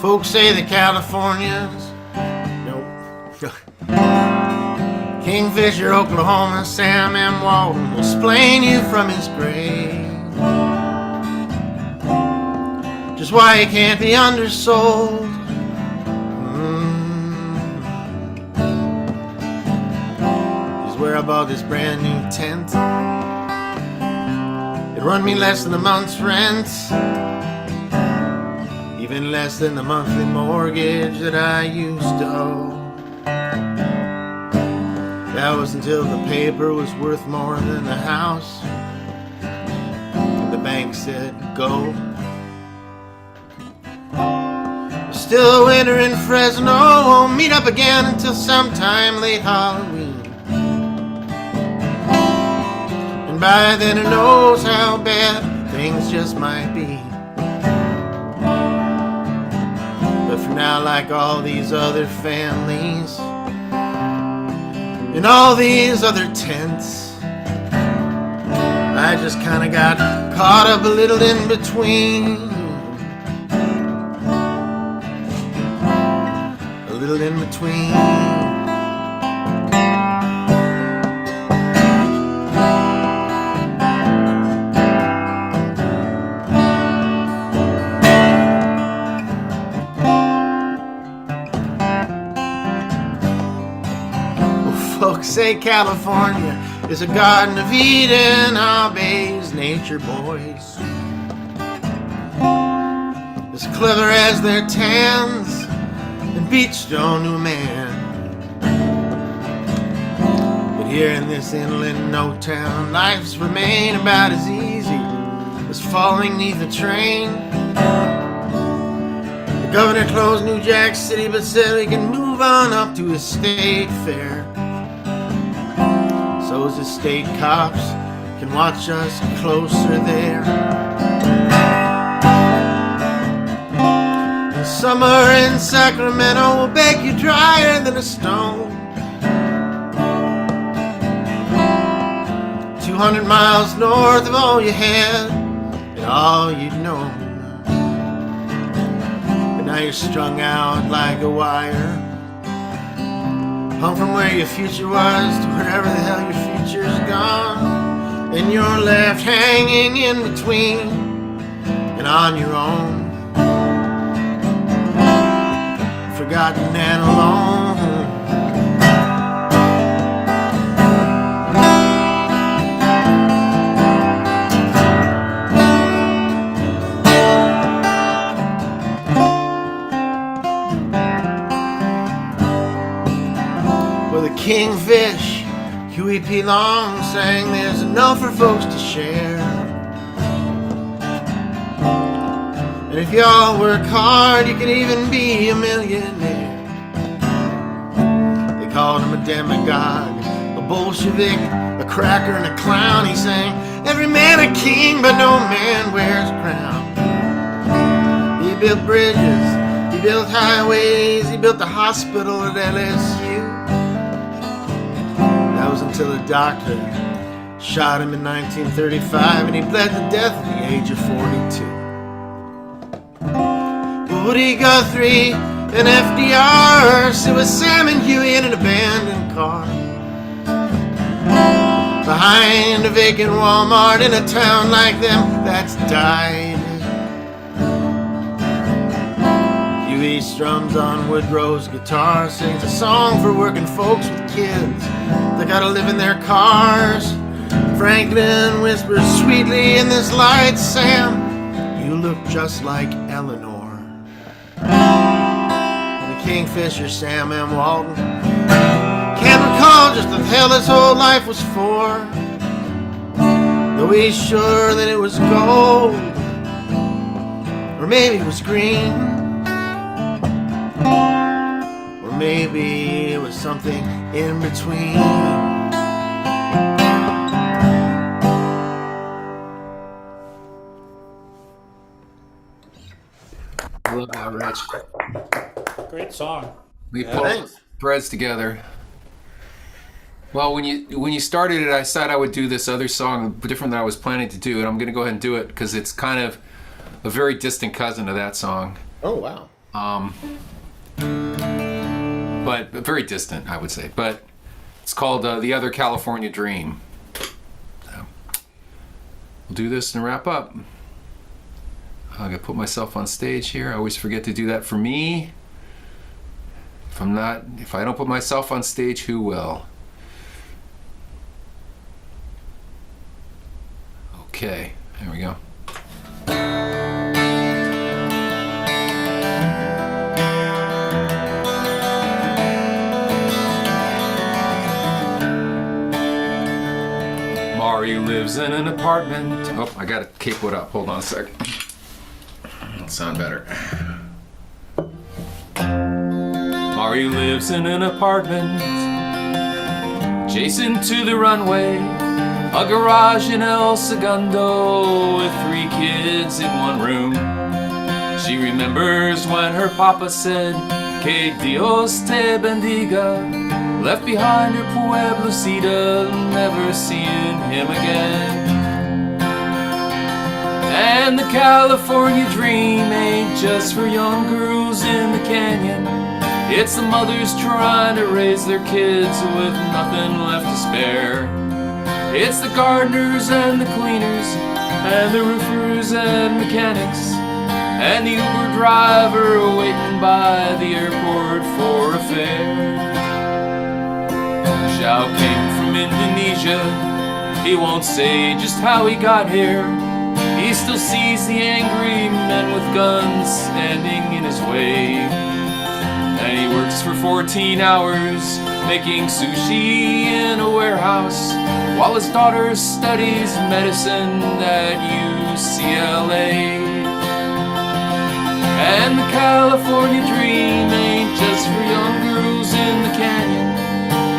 Folks say the Californians, Kingfisher, Oklahoma, Sam M. Walton will explain you from his grave just why he can't be undersold. He's where I bought this brand new tent. It run me less than a month's rent, even less than the monthly mortgage that I used to owe. That was until the paper was worth more than the house, and the bank said go. Still winter in Fresno, won't meet up again until sometime late Halloween. And by then who knows how bad things just might be. But for now, like all these other families in all these other tents, I just kinda got caught up a little in between. A little in between. say California is a garden of Eden, obeys nature boys. As clever as their tans and beachstone to a man. But here in this inland no town, life's remain about as easy as falling neath a train. The governor closed New Jack City, but said he can move on up to his state fair. So his state cops can watch us closer there. The summer in Sacramento will bake you drier than a stone. 200 miles north of all you had and all you'd known. But now you're strung out like a wire, hung from where your future was to wherever the hell your future's gone. And you're left hanging in between and on your own, forgotten and alone. Kingfish, Huey P. Long sang there's enough for folks to share. And if y'all work hard, you can even be a millionaire. They called him a demagogue, a Bolshevik, a cracker, and a clown. He sang, every man a king, but no man wears a crown. He built bridges, he built highways, he built the hospital at LSU. Until a doctor shot him in 1935 and he bled to death at the age of 42. Woody Guthrie and FDR, so was Sam and Huey in an abandoned car behind a vacant Walmart in a town like them that's died. Huey strums on Woodrow's guitar, sings a song for working folks with kids that gotta live in their cars. Franklin whispers sweetly in this light, Sam, you look just like Eleanor. And the Kingfisher, Sam M. Walton, can't recall just what the hell his whole life was for, though he's sure that it was gold, or maybe it was green. Or maybe it was something in between. I love that, Rich. Great song. We pulled threads together. Well, when you started it, I said I would do this other song different than I was planning to do, and I'm going to go ahead and do it because it's kind of a very distant cousin of that song. Oh, wow. But very distant, I would say. But it's called The Other California Dream. So we'll do this and wrap up. I'm gonna put myself on stage here. I always forget to do that for me. If I don't put myself on stage, who will? Okay, there we go. Mari lives in an apartment. Oh, I gotta cape it up. Hold on a second. It'll sound better. Mari lives in an apartment adjacent to the runway, a garage in El Segundo with 3 kids in one room. She remembers when her papa said, "Que Dios te bendiga," left behind her Pueblecita, never seeing him again. And the California dream ain't just for young girls in the canyon. It's the mothers trying to raise their kids with nothing left to spare. It's the gardeners and the cleaners and the roofers and mechanics and the Uber driver waiting by the airport for a fare. Chow came from Indonesia. He won't say just how he got here. He still sees the angry men with guns standing in his way. And he works for 14 hours making sushi in a warehouse while his daughter studies medicine at UCLA. And the California dream ain't just for young girls in the canyon.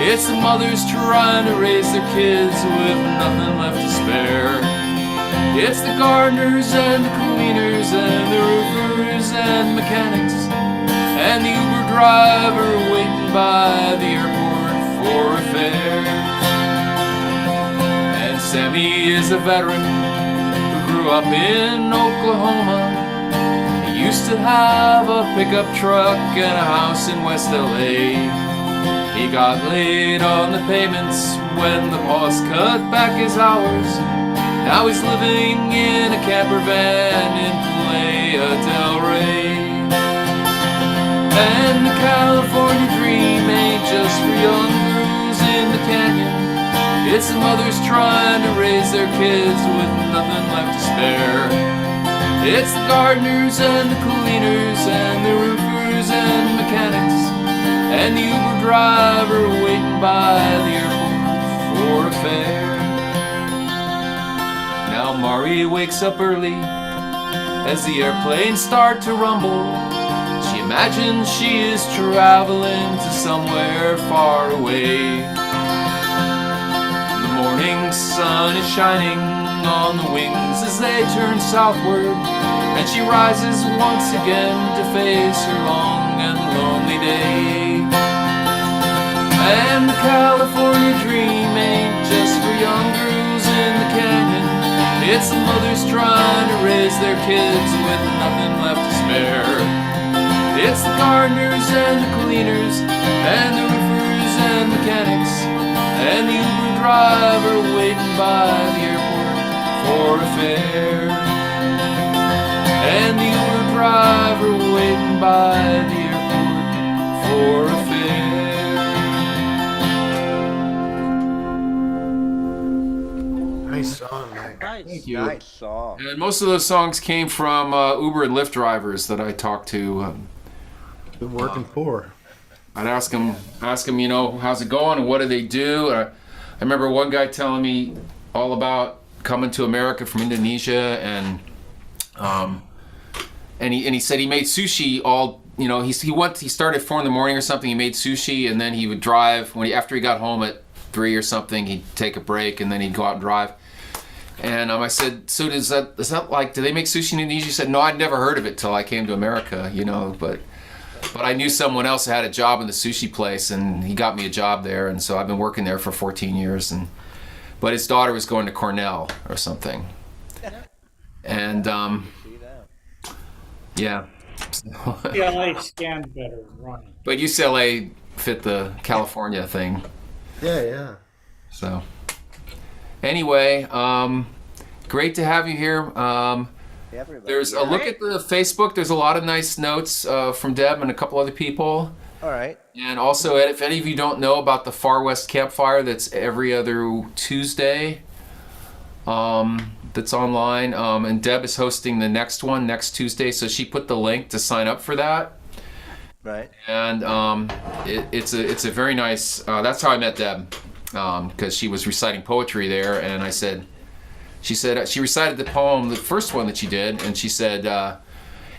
It's the mothers trying to raise their kids with nothing left to spare. It's the gardeners and the cleaners and the roofers and mechanics and the Uber driver waiting by the airport for a fare. And Sammy is a veteran who grew up in Oklahoma. He used to have a pickup truck and a house in West LA. He got laid on the payments when the boss cut back his hours. Now he's living in a camper van in Playa del Rey. And the California dream ain't just for young girls in the canyon. It's the mothers trying to raise their kids with nothing left to spare. It's the gardeners and the cleaners and the roofers and mechanics and the Uber driver waiting by the airport for a fare. Now Mari wakes up early as the airplanes start to rumble. She imagines she is traveling to somewhere far away. The morning sun is shining on the wings as they turn southward, and she rises once again to face her long and lonely day. And the California dream ain't just for young girls in the canyon. It's the mothers trying to raise their kids with nothing left to spare. It's the gardeners and the cleaners and the roofers and mechanics and the Uber driver waiting by the airport for a fare. And the Uber driver waiting by the airport for a fare. Nice song, Mike. Nice. Thank you. Nice song. And most of those songs came from Uber and Lyft drivers that I talked to. Good working poor. I'd ask them, you know, how's it going and what do they do? I remember one guy telling me all about coming to America from Indonesia, and he said he made sushi all, you know, he started at 4 in the morning or something. He made sushi, and then he would drive after he got home at 3 or something. He'd take a break and then he'd go out and drive. And I said, so is that like, do they make sushi in Indonesia? He said, no, I'd never heard of it till I came to America, you know, but I knew someone else had a job in the sushi place, and he got me a job there, and so I've been working there for 14 years. But his daughter was going to Cornell or something, and yeah. CLA scanned better, Ronnie. But UCLA fit the California thing. Yeah. So anyway, great to have you here. Everybody. There's a look at the Facebook. There's a lot of nice notes from Deb and a couple other people. All right. And also, if any of you don't know about the Far West Campfire, that's every other Tuesday. That's online. And Deb is hosting the next one next Tuesday, so she put the link to sign up for that. Right. And it's a very nice. That's how I met Deb, because she was reciting poetry there, and she recited the poem, the first one that she did, and she said,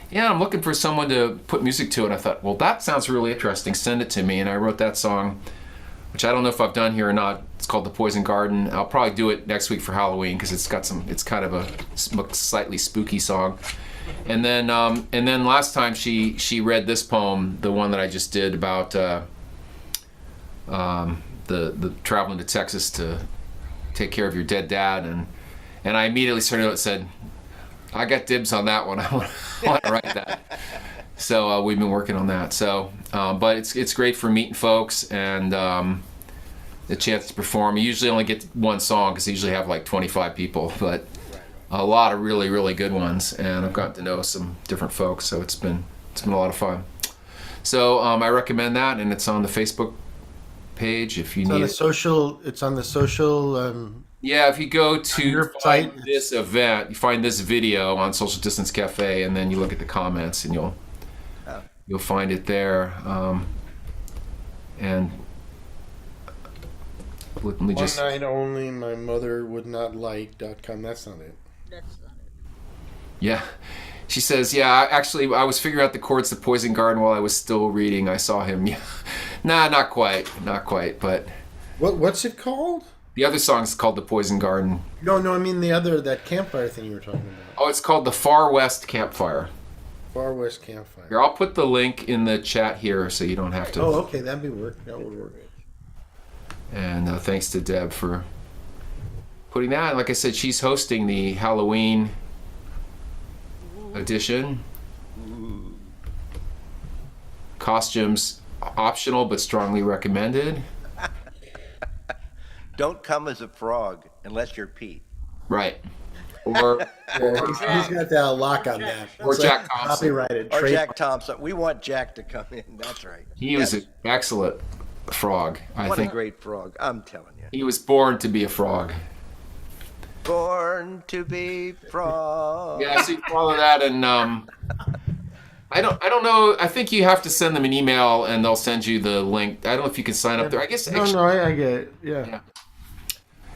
yeah, I'm looking for someone to put music to. And I thought, well, that sounds really interesting. Send it to me. And I wrote that song, which I don't know if I've done here or not. It's called The Poison Garden. I'll probably do it next week for Halloween, because it's kind of a slightly spooky song. And then last time she read this poem, the one that I just did about the traveling to Texas to take care of your dead dad, and I immediately said, I got dibs on that one. I want to write that. So we've been working on that. So, but it's great for meeting folks and the chance to perform. You usually only get one song because I usually have like 25 people, but a lot of really, really good ones. And I've gotten to know some different folks, so it's been a lot of fun. So I recommend that, and it's on the Facebook page if you It's on need the it. social. It's on the social. Yeah, if you go to your find site, this event, you find this video on Social Distance Cafe, and then you look at the comments, and you'll find it there. And let me One just night only. My mother would not like.com. That's not it. That's not it. yeah. She says, yeah, actually, I was figuring out the chords to Poison Garden while I was still reading. I saw him. Yeah. Nah, not quite. Not quite. But What's it called? the other song is called The Poison Garden. No, I mean that campfire thing you were talking about. Oh, it's called The Far West Campfire. Far West Campfire. Here, I'll put the link in the chat here so you don't have to. Oh, okay, that'd be work. That would work. And thanks to Deb for putting that. And like I said, she's hosting the Halloween edition. Costumes optional but strongly recommended. Don't come as a frog unless you're Pete. Right. Or He's got that lock on that. Or It's Jack Thompson. Copyrighted. Or Trade- Jack Thompson. We want Jack to come in. That's right. he was an excellent frog. I What a think great frog. I'm telling you. he was born to be a frog. Born to be frog. Yeah, so you follow that, and I don't know. I think you have to send them an email, and they'll send you the link. I don't know if you can sign up there. I guess. No, I get it. Yeah.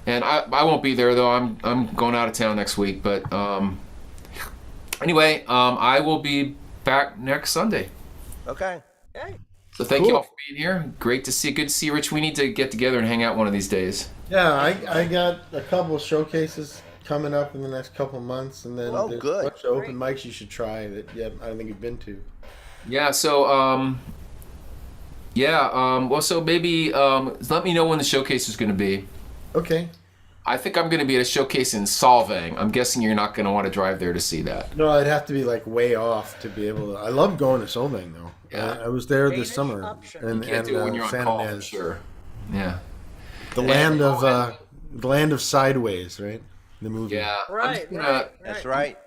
And I won't be there though. I'm going out of town next week. But anyway, I will be back next Sunday. Okay. So thank you all for being here. Great to see. Good to see you, Rich. We need to get together and hang out one of these days. Yeah, I got a couple of showcases coming up in the next couple of months, and then Oh, there's good. a bunch of open mics you should try that I don't think you've been to. Yeah. So well, so maybe let me know when the showcase is going to be. Okay. I think I'm going to be at a showcase in Solvang. I'm guessing you're not going to want to drive there to see that. No, I'd have to be like way off to be able to. I love going to Solvang though. Yeah. I was there Danish this summer, option. and You can't do it when you're on San call, I'm Inez. sure. Yeah. The land of Sideways, right? The movie. Yeah. I'm Right, just gonna- right. That's right.